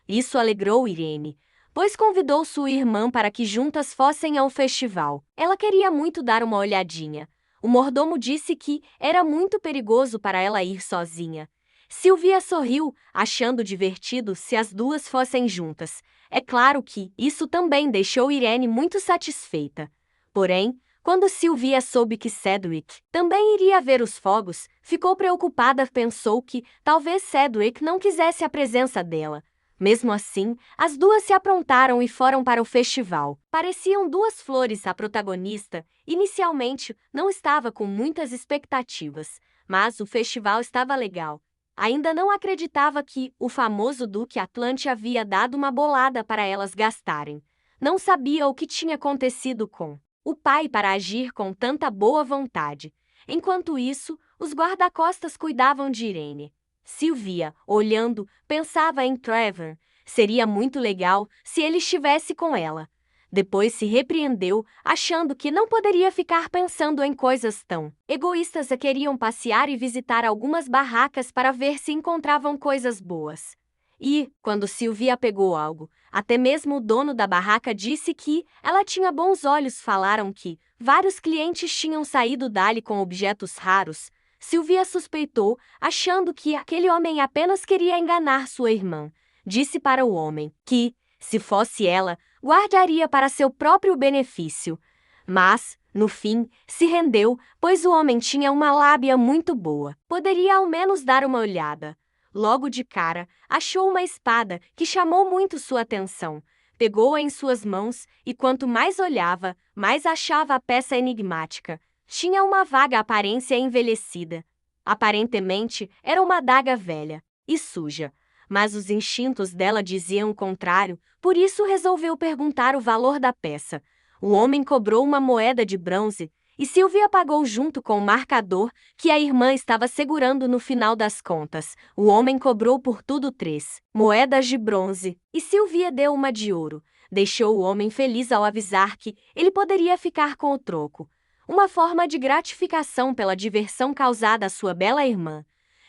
Isso alegrou Irene, pois convidou sua irmã para que juntas fossem ao festival. Ela queria muito dar uma olhadinha. O mordomo disse que era muito perigoso para ela ir sozinha. Silvia sorriu, achando divertido se as duas fossem juntas. É claro que isso também deixou Irene muito satisfeita. Porém, quando Silvia soube que Cedric também iria ver os fogos, ficou preocupada. Pensou que talvez Cedric não quisesse a presença dela. Mesmo assim, as duas se aprontaram e foram para o festival. Pareciam duas flores. A protagonista, inicialmente, não estava com muitas expectativas, mas o festival estava legal. Ainda não acreditava que o famoso Duque Atlante havia dado uma bolada para elas gastarem. Não sabia o que tinha acontecido com o pai para agir com tanta boa vontade. Enquanto isso, os guarda-costas cuidavam de Irene. Silvia, olhando, pensava em Trevor. Seria muito legal se ele estivesse com ela. Depois se repreendeu, achando que não poderia ficar pensando em coisas tão egoístas. Queriam passear e visitar algumas barracas para ver se encontravam coisas boas. E, quando Silvia pegou algo, até mesmo o dono da barraca disse que ela tinha bons olhos. Falaram que vários clientes tinham saído dali com objetos raros. Silvia suspeitou, achando que aquele homem apenas queria enganar sua irmã. Disse para o homem que, se fosse ela, guardaria para seu próprio benefício. Mas, no fim, se rendeu, pois o homem tinha uma lábia muito boa. Poderia ao menos dar uma olhada. Logo de cara, achou uma espada que chamou muito sua atenção. Pegou-a em suas mãos e quanto mais olhava, mais achava a peça enigmática. Tinha uma vaga aparência envelhecida. Aparentemente, era uma adaga velha e suja. Mas os instintos dela diziam o contrário, por isso resolveu perguntar o valor da peça. O homem cobrou uma moeda de bronze e Silvia pagou junto com o marcador que a irmã estava segurando. No final das contas, o homem cobrou por tudo 3 moedas de bronze e Silvia deu uma de ouro. Deixou o homem feliz ao avisar que ele poderia ficar com o troco. Uma forma de gratificação pela diversão causada à sua bela irmã.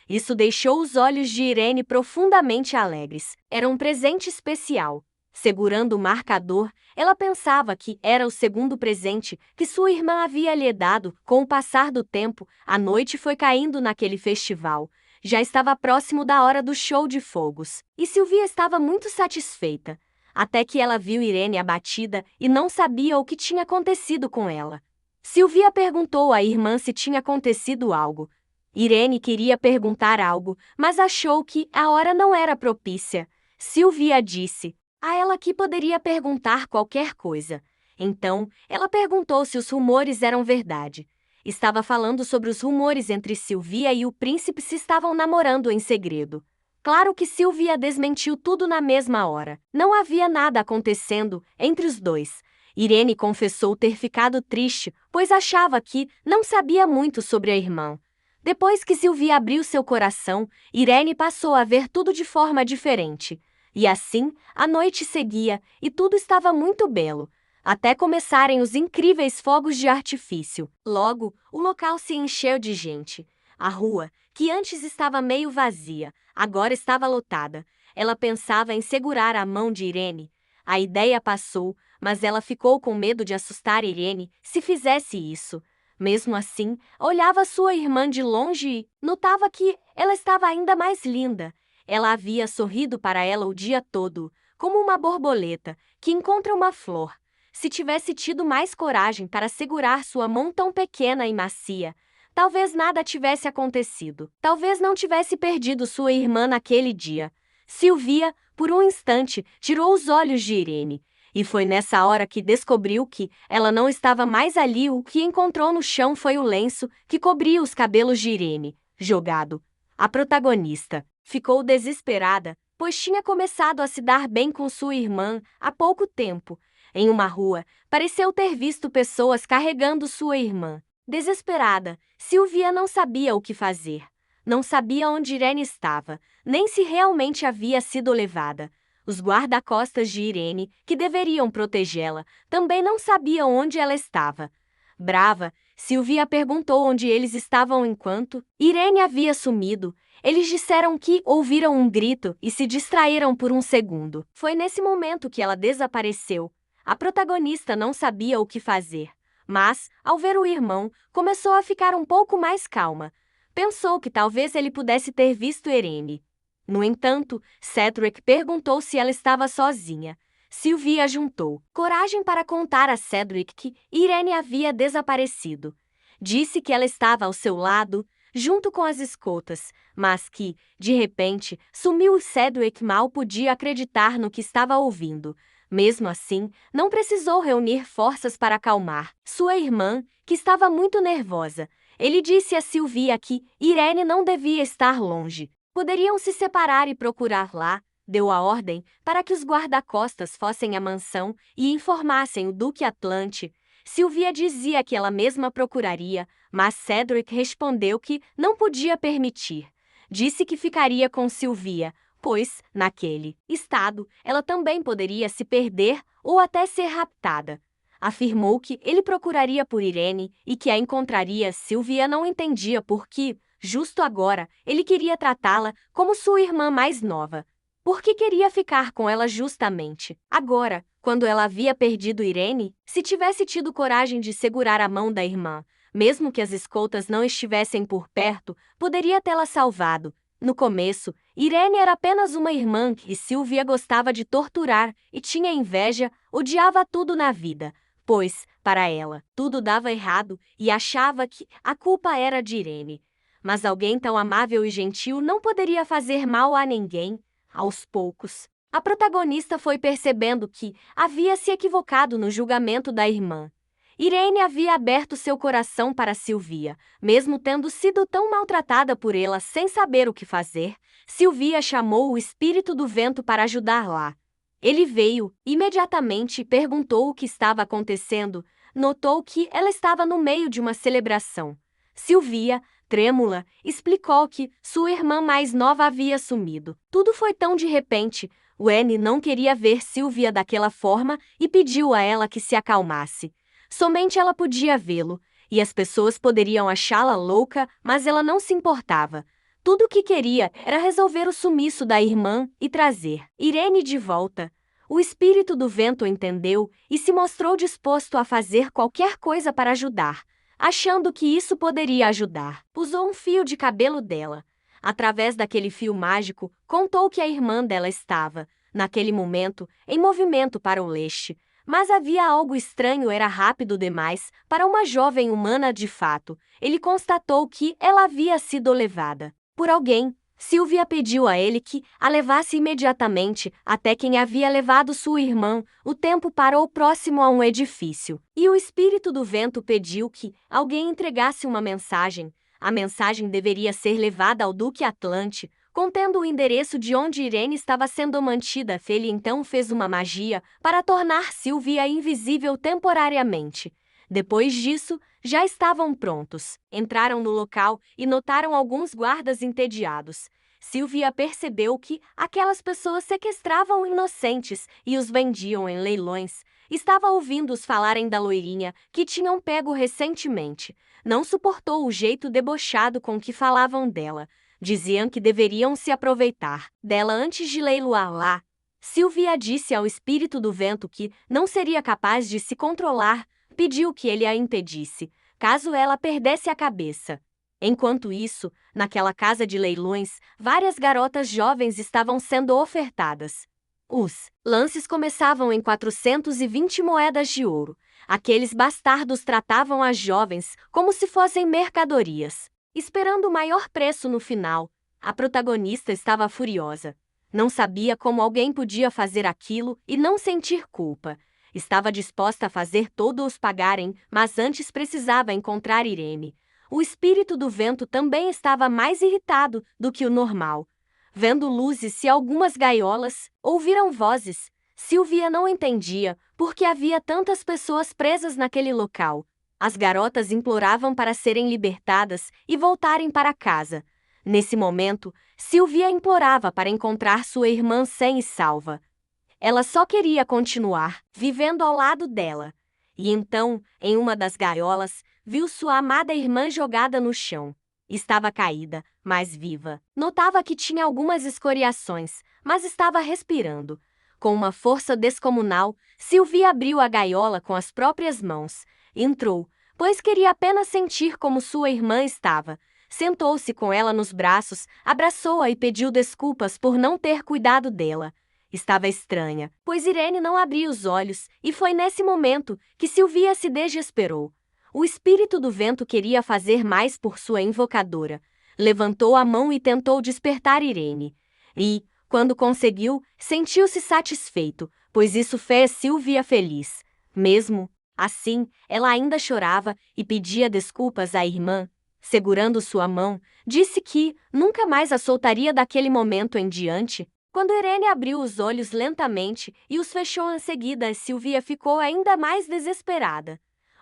Isso deixou os olhos de Irene profundamente alegres. Era um presente especial. Segurando o marcador, ela pensava que era o segundo presente que sua irmã havia lhe dado. Com o passar do tempo, a noite foi caindo naquele festival. Já estava próximo da hora do show de fogos, e Silvia estava muito satisfeita. Até que ela viu Irene abatida e não sabia o que tinha acontecido com ela. Silvia perguntou à irmã se tinha acontecido algo. Irene queria perguntar algo, mas achou que a hora não era propícia. Silvia disse a ela que poderia perguntar qualquer coisa. Então, ela perguntou se os rumores eram verdade. Estava falando sobre os rumores entre Silvia e o príncipe, se estavam namorando em segredo. Claro que Silvia desmentiu tudo na mesma hora. Não havia nada acontecendo entre os dois. Irene confessou ter ficado triste, pois achava que não sabia muito sobre a irmã. Depois que Silvia abriu seu coração, Irene passou a ver tudo de forma diferente. E assim, a noite seguia e tudo estava muito belo, até começarem os incríveis fogos de artifício. Logo, o local se encheu de gente. A rua, que antes estava meio vazia, agora estava lotada. Ela pensava em segurar a mão de Irene. A ideia passou, mas ela ficou com medo de assustar Irene se fizesse isso. Mesmo assim, olhava sua irmã de longe e notava que ela estava ainda mais linda. Ela havia sorrido para ela o dia todo, como uma borboleta que encontra uma flor. Se tivesse tido mais coragem para segurar sua mão tão pequena e macia, talvez nada tivesse acontecido. Talvez não tivesse perdido sua irmã naquele dia. Silvia, por um instante, tirou os olhos de Irene. E foi nessa hora que descobriu que ela não estava mais ali. O que encontrou no chão foi o lenço que cobria os cabelos de Irene, jogado. A protagonista ficou desesperada, pois tinha começado a se dar bem com sua irmã há pouco tempo. Em uma rua, pareceu ter visto pessoas carregando sua irmã. Desesperada, Silvia não sabia o que fazer. Não sabia onde Irene estava, nem se realmente havia sido levada. Os guarda-costas de Irene, que deveriam protegê-la, também não sabiam onde ela estava. Brava, Silvia perguntou onde eles estavam enquanto Irene havia sumido. Eles disseram que ouviram um grito e se distraíram por um segundo. Foi nesse momento que ela desapareceu. A protagonista não sabia o que fazer, mas, ao ver o irmão, começou a ficar um pouco mais calma. Pensou que talvez ele pudesse ter visto Irene. No entanto, Cedric perguntou se ela estava sozinha. Silvia juntou coragem para contar a Cedric que Irene havia desaparecido. Disse que ela estava ao seu lado, junto com as escoltas, mas que, de repente, sumiu. Cedric mal podia acreditar no que estava ouvindo. Mesmo assim, não precisou reunir forças para acalmar sua irmã, que estava muito nervosa. Ele disse a Silvia que Irene não devia estar longe. Poderiam se separar e procurar lá. Deu a ordem para que os guarda-costas fossem à mansão e informassem o Duque Atlante. Silvia dizia que ela mesma procuraria, mas Cedric respondeu que não podia permitir. Disse que ficaria com Silvia, pois, naquele estado, ela também poderia se perder ou até ser raptada. Afirmou que ele procuraria por Irene e que a encontraria. Silvia não entendia por que, justo agora, ele queria tratá-la como sua irmã mais nova. Por que queria ficar com ela justamente agora, quando ela havia perdido Irene? Se tivesse tido coragem de segurar a mão da irmã, mesmo que as escoltas não estivessem por perto, poderia tê-la salvado. No começo, Irene era apenas uma irmã que Silvia gostava de torturar e tinha inveja, odiava tudo na vida, pois, para ela, tudo dava errado e achava que a culpa era de Irene. Mas alguém tão amável e gentil não poderia fazer mal a ninguém. Aos poucos, a protagonista foi percebendo que havia se equivocado no julgamento da irmã. Irene havia aberto seu coração para Silvia, mesmo tendo sido tão maltratada por ela sem saber o que fazer. Silvia chamou o espírito do vento para ajudá-la. Ele veio imediatamente e perguntou o que estava acontecendo. Notou que ela estava no meio de uma celebração. Silvia, trêmula, explicou que sua irmã mais nova havia sumido. Tudo foi tão de repente. Wayne não queria ver Silvia daquela forma e pediu a ela que se acalmasse. Somente ela podia vê-lo, e as pessoas poderiam achá-la louca, mas ela não se importava. Tudo o que queria era resolver o sumiço da irmã e trazer Irene de volta. O espírito do vento entendeu e se mostrou disposto a fazer qualquer coisa para ajudar. Achando que isso poderia ajudar, usou um fio de cabelo dela. Através daquele fio mágico, contou que a irmã dela estava, naquele momento, em movimento para o leste. Mas havia algo estranho, era rápido demais para uma jovem humana de fato. Ele constatou que ela havia sido levada por alguém. Silvia pediu a ele que a levasse imediatamente até quem havia levado sua irmã. O tempo parou próximo a um edifício, e o espírito do vento pediu que alguém entregasse uma mensagem. A mensagem deveria ser levada ao Duque Atlante. contendo o endereço de onde Irene estava sendo mantida. Ele então fez uma magia para tornar Sylvia invisível temporariamente. Depois disso, já estavam prontos. Entraram no local e notaram alguns guardas entediados. Sylvia percebeu que aquelas pessoas sequestravam inocentes e os vendiam em leilões. Estava ouvindo-os falarem da loirinha que tinham pego recentemente. Não suportou o jeito debochado com que falavam dela. Diziam que deveriam se aproveitar dela antes de leiloá-la. Sylvia disse ao espírito do vento que não seria capaz de se controlar. Pediu que ele a impedisse, caso ela perdesse a cabeça. Enquanto isso, naquela casa de leilões, várias garotas jovens estavam sendo ofertadas. Os lances começavam em 420 moedas de ouro. Aqueles bastardos tratavam as jovens como se fossem mercadorias, esperando o maior preço no final. A protagonista estava furiosa. Não sabia como alguém podia fazer aquilo e não sentir culpa. Estava disposta a fazer todos pagarem, mas antes precisava encontrar Irene. O espírito do vento também estava mais irritado do que o normal. Vendo luzes e algumas gaiolas, ouviram vozes. Sylvia não entendia por que havia tantas pessoas presas naquele local. As garotas imploravam para serem libertadas e voltarem para casa. Nesse momento, Sylvia implorava para encontrar sua irmã sã e salva. Ela só queria continuar vivendo ao lado dela. E então, em uma das gaiolas, viu sua amada irmã jogada no chão. Estava caída, mas viva. Notava que tinha algumas escoriações, mas estava respirando. Com uma força descomunal, Sylvia abriu a gaiola com as próprias mãos. Entrou, pois queria apenas sentir como sua irmã estava. Sentou-se com ela nos braços, abraçou-a e pediu desculpas por não ter cuidado dela. Estava estranha, pois Irene não abria os olhos, e foi nesse momento que Sylvia se desesperou. O espírito do vento queria fazer mais por sua invocadora. Levantou a mão e tentou despertar Irene. E, quando conseguiu, sentiu-se satisfeito, pois isso fez Sylvia feliz. Mesmo assim, ela ainda chorava e pedia desculpas à irmã. Segurando sua mão, disse que nunca mais a soltaria daquele momento em diante. Quando Irene abriu os olhos lentamente e os fechou em seguida, Sylvia ficou ainda mais desesperada.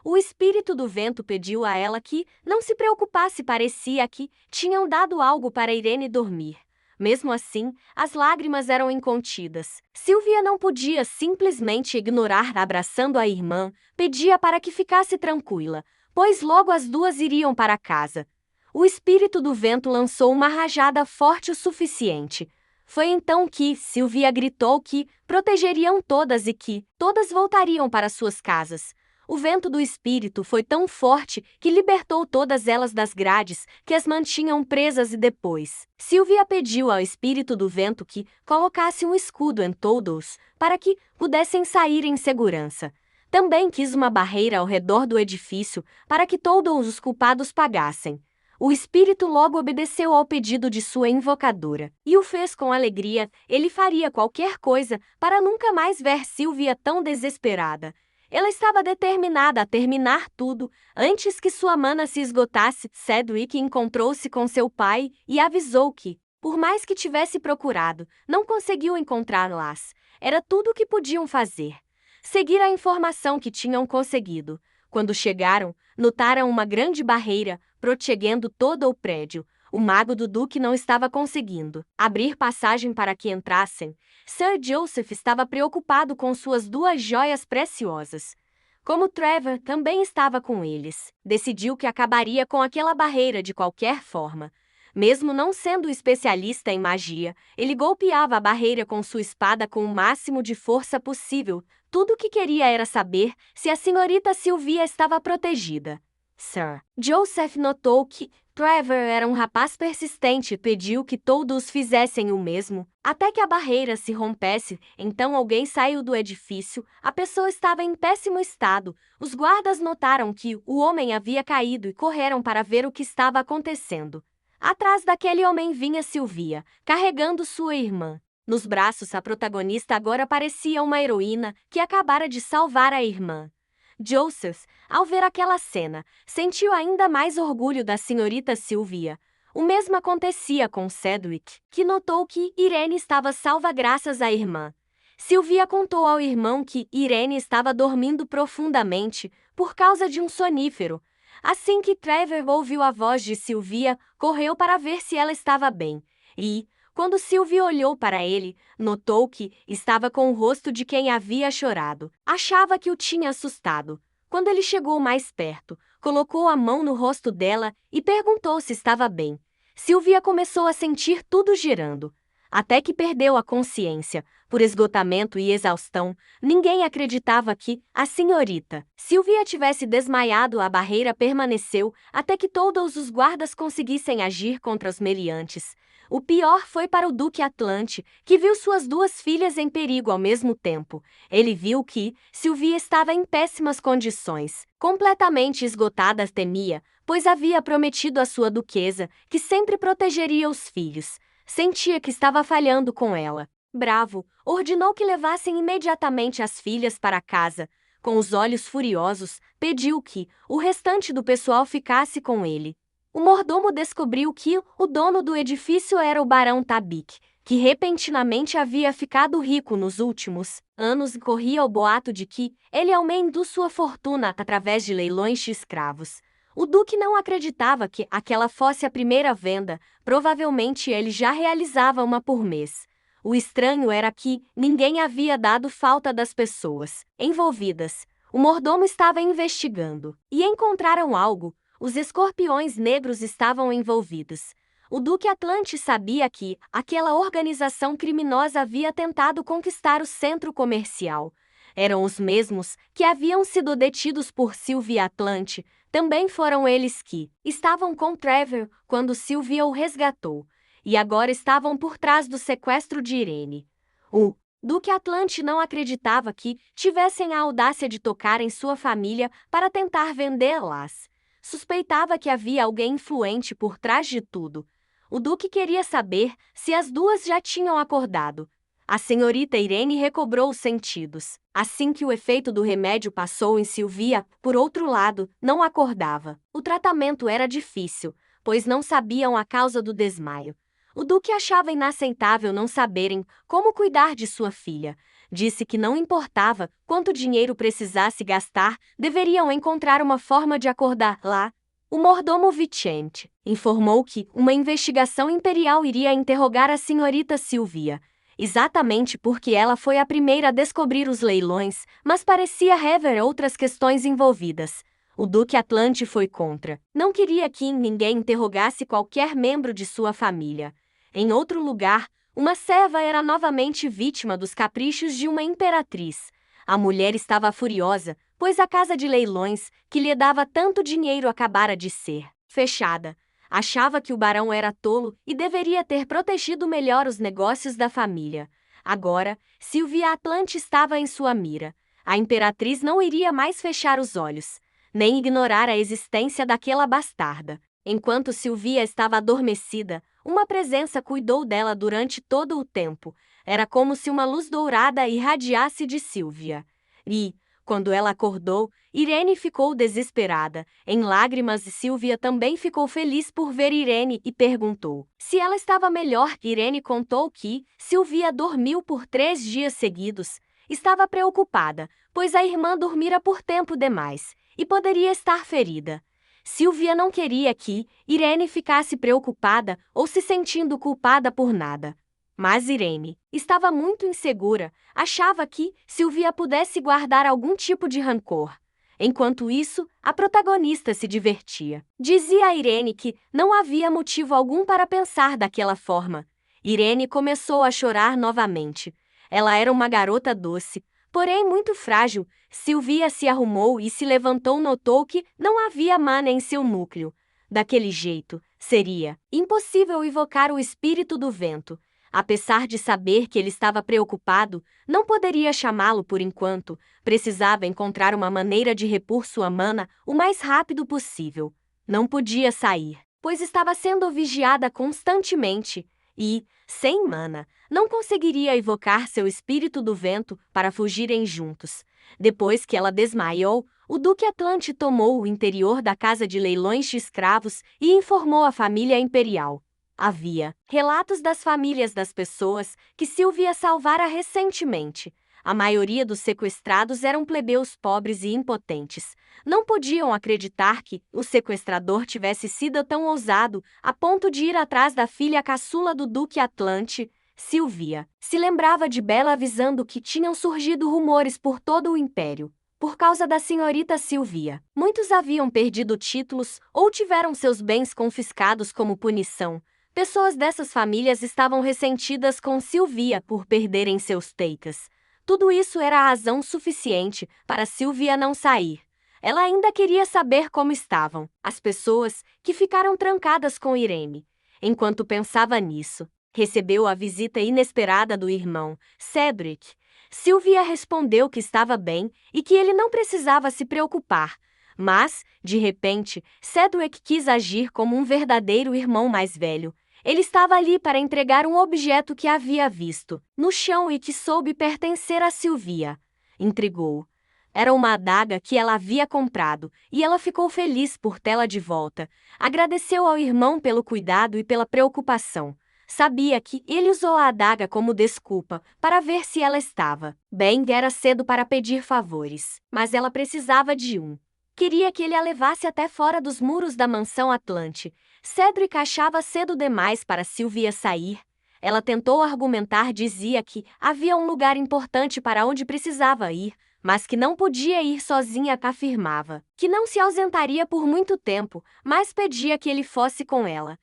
O espírito do vento pediu a ela que não se preocupasse, parecia que tinham dado algo para Irene dormir. Mesmo assim, as lágrimas eram incontidas. Sylvia não podia simplesmente ignorar, abraçando a irmã, pedia para que ficasse tranquila, pois logo as duas iriam para casa. O espírito do vento lançou uma rajada forte o suficiente. Foi então que Sylvia gritou que protegeriam todas e que todas voltariam para suas casas. O vento do espírito foi tão forte que libertou todas elas das grades que as mantinham presas e depois Sylvia pediu ao espírito do vento que colocasse um escudo em todos para que pudessem sair em segurança. Também quis uma barreira ao redor do edifício para que todos os culpados pagassem. O espírito logo obedeceu ao pedido de sua invocadora e o fez com alegria. Ele faria qualquer coisa para nunca mais ver Sylvia tão desesperada. Ela estava determinada a terminar tudo antes que sua mana se esgotasse. Cedric encontrou-se com seu pai e avisou que, por mais que tivesse procurado, não conseguiu encontrá-las. Era tudo o que podiam fazer. Seguir a informação que tinham conseguido. Quando chegaram, notaram uma grande barreira protegendo todo o prédio. O mago do Duque não estava conseguindo abrir passagem para que entrassem. Sir Joseph estava preocupado com suas duas joias preciosas. Como Trevor também estava com eles, decidiu que acabaria com aquela barreira de qualquer forma. Mesmo não sendo especialista em magia, ele golpeava a barreira com sua espada com o máximo de força possível. Tudo o que queria era saber se a senhorita Sylvia estava protegida. Sir Joseph notou que Trevor era um rapaz persistente e pediu que todos fizessem o mesmo, até que a barreira se rompesse. Então alguém saiu do edifício. A pessoa estava em péssimo estado. Os guardas notaram que o homem havia caído e correram para ver o que estava acontecendo. Atrás daquele homem vinha Sylvia, carregando sua irmã. Nos braços, a protagonista agora parecia uma heroína que acabara de salvar a irmã. Joseph, ao ver aquela cena, sentiu ainda mais orgulho da senhorita Sylvia. O mesmo acontecia com Cedric, que notou que Irene estava salva graças à irmã. Sylvia contou ao irmão que Irene estava dormindo profundamente por causa de um sonífero. Assim que Trevor ouviu a voz de Sylvia, correu para ver se ela estava bem. E, quando Sylvia olhou para ele, notou que estava com o rosto de quem havia chorado. Achava que o tinha assustado. Quando ele chegou mais perto, colocou a mão no rosto dela e perguntou se estava bem. Sylvia começou a sentir tudo girando, até que perdeu a consciência. Por esgotamento e exaustão, ninguém acreditava que a senhorita Sylvia tivesse desmaiado. A barreira permaneceu até que todos os guardas conseguissem agir contra os meliantes. O pior foi para o Duque Atlante, que viu suas duas filhas em perigo ao mesmo tempo. Ele viu que Sylvia estava em péssimas condições. Completamente esgotada, temia, pois havia prometido à sua duquesa que sempre protegeria os filhos. Sentia que estava falhando com ela. Bravo, ordenou que levassem imediatamente as filhas para casa. Com os olhos furiosos, pediu que o restante do pessoal ficasse com ele. O mordomo descobriu que o dono do edifício era o barão Tabik, que repentinamente havia ficado rico nos últimos anos e corria o boato de que ele aumentou sua fortuna através de leilões de escravos. O duque não acreditava que aquela fosse a primeira venda, provavelmente ele já realizava uma por mês. O estranho era que ninguém havia dado falta das pessoas envolvidas. O mordomo estava investigando e encontraram algo. Os escorpiões negros estavam envolvidos. O Duque Atlante sabia que aquela organização criminosa havia tentado conquistar o centro comercial. Eram os mesmos que haviam sido detidos por Sylvia Atlante. Também foram eles que estavam com Trevor quando Sylvia o resgatou. E agora estavam por trás do sequestro de Irene. O Duque Atlante não acreditava que tivessem a audácia de tocar em sua família para tentar vendê-las. Suspeitava que havia alguém influente por trás de tudo. O Duque queria saber se as duas já tinham acordado. A senhorita Irene recobrou os sentidos. Assim que o efeito do remédio passou em Sylvia, por outro lado, não acordava. O tratamento era difícil, pois não sabiam a causa do desmaio. O Duque achava inaceitável não saberem como cuidar de sua filha. Disse que não importava quanto dinheiro precisasse gastar, deveriam encontrar uma forma de acordá-la. O mordomo Vicente informou que uma investigação imperial iria interrogar a senhorita Sylvia, exatamente porque ela foi a primeira a descobrir os leilões, mas parecia haver outras questões envolvidas. O Duque Atlante foi contra. Não queria que ninguém interrogasse qualquer membro de sua família. Em outro lugar, uma serva era novamente vítima dos caprichos de uma imperatriz. A mulher estava furiosa, pois a casa de leilões, que lhe dava tanto dinheiro, acabara de ser fechada. Achava que o barão era tolo e deveria ter protegido melhor os negócios da família. Agora, Sylvia Atlante estava em sua mira. A imperatriz não iria mais fechar os olhos, nem ignorar a existência daquela bastarda. Enquanto Sylvia estava adormecida, uma presença cuidou dela durante todo o tempo. Era como se uma luz dourada irradiasse de Sylvia. E, quando ela acordou, Irene ficou desesperada, em lágrimas, e Sylvia também ficou feliz por ver Irene e perguntou se ela estava melhor. Irene contou que Sylvia dormiu por 3 dias seguidos. Estava preocupada, pois a irmã dormira por tempo demais e poderia estar ferida. Sylvia não queria que Irene ficasse preocupada ou se sentindo culpada por nada. Mas Irene estava muito insegura, achava que Sylvia pudesse guardar algum tipo de rancor. Enquanto isso, a protagonista se divertia. Dizia a Irene que não havia motivo algum para pensar daquela forma. Irene começou a chorar novamente. Ela era uma garota doce, porém muito frágil. Sylvia se arrumou e se levantou. Notou que não havia mana em seu núcleo. Daquele jeito, seria impossível invocar o espírito do vento. Apesar de saber que ele estava preocupado, não poderia chamá-lo por enquanto. Precisava encontrar uma maneira de repor sua mana o mais rápido possível. Não podia sair, pois estava sendo vigiada constantemente. E, sem mana, não conseguiria evocar seu espírito do vento para fugirem juntos. Depois que ela desmaiou, o Duque Atlante tomou o interior da casa de leilões de escravos e informou a família imperial. Havia relatos das famílias das pessoas que Silvia salvara recentemente. A maioria dos sequestrados eram plebeus pobres e impotentes. Não podiam acreditar que o sequestrador tivesse sido tão ousado a ponto de ir atrás da filha caçula do Duque Atlante. Silvia se lembrava de Bela avisando que tinham surgido rumores por todo o império. Por causa da senhorita Silvia, muitos haviam perdido títulos ou tiveram seus bens confiscados como punição. Pessoas dessas famílias estavam ressentidas com Silvia por perderem seus teitas. Tudo isso era razão suficiente para Silvia não sair. Ela ainda queria saber como estavam as pessoas que ficaram trancadas com Irene. Enquanto pensava nisso, recebeu a visita inesperada do irmão, Cedric. Silvia respondeu que estava bem e que ele não precisava se preocupar. Mas, de repente, Cedric quis agir como um verdadeiro irmão mais velho. Ele estava ali para entregar um objeto que havia visto no chão e que soube pertencer a Silvia. Intrigou. Era uma adaga que ela havia comprado, e ela ficou feliz por tê-la de volta. Agradeceu ao irmão pelo cuidado e pela preocupação. Sabia que ele usou a adaga como desculpa para ver se ela estava bem. Era cedo para pedir favores, mas ela precisava de um. Queria que ele a levasse até fora dos muros da mansão Atlante. Cedric achava cedo demais para Silvia sair. Ela tentou argumentar, dizia que havia um lugar importante para onde precisava ir, mas que não podia ir sozinha. Afirmava que não se ausentaria por muito tempo, mas pedia que ele fosse com ela.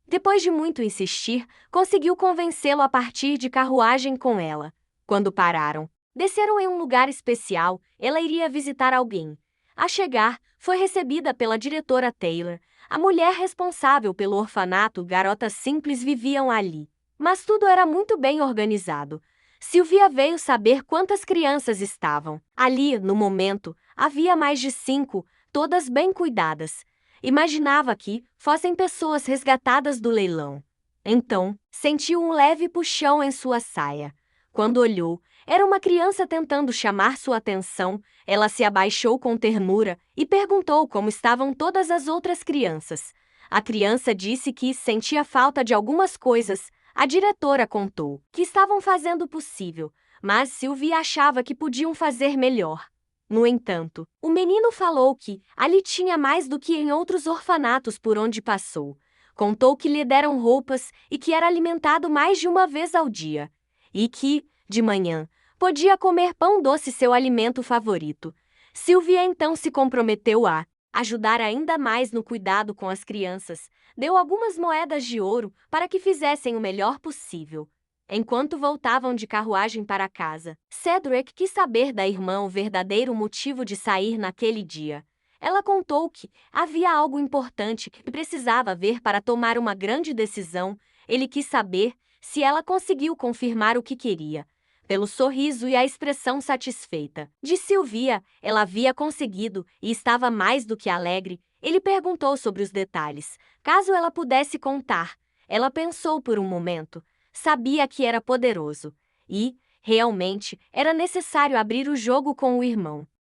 Depois de muito insistir, conseguiu convencê-lo a partir de carruagem com ela. Quando pararam, desceram em um lugar especial. Ela iria visitar alguém. A chegar, foi recebida pela diretora Taylor. A mulher responsável pelo orfanato. Garotas simples viviam ali. Mas tudo era muito bem organizado. Silvia veio saber quantas crianças estavam ali. No momento, havia mais de 5, todas bem cuidadas. Imaginava que fossem pessoas resgatadas do leilão. Então, sentiu um leve puxão em sua saia. Quando olhou, era uma criança tentando chamar sua atenção. Ela se abaixou com ternura e perguntou como estavam todas as outras crianças. A criança disse que sentia falta de algumas coisas. A diretora contou que estavam fazendo o possível, mas Silvia achava que podiam fazer melhor. No entanto, o menino falou que ali tinha mais do que em outros orfanatos por onde passou. Contou que lhe deram roupas e que era alimentado mais de uma vez ao dia. E que, de manhã, podia comer pão doce, seu alimento favorito. Silvia então se comprometeu a ajudar ainda mais no cuidado com as crianças. Deu algumas moedas de ouro para que fizessem o melhor possível. Enquanto voltavam de carruagem para casa, Cedric quis saber da irmã o verdadeiro motivo de sair naquele dia. Ela contou que havia algo importante que precisava ver para tomar uma grande decisão. Ele quis saber se ela conseguiu confirmar o que queria. Pelo sorriso e a expressão satisfeita de Silvia, ela havia conseguido e estava mais do que alegre. Ele perguntou sobre os detalhes, caso ela pudesse contar. Ela pensou por um momento. Sabia que era poderoso e, realmente, era necessário abrir o jogo com o irmão.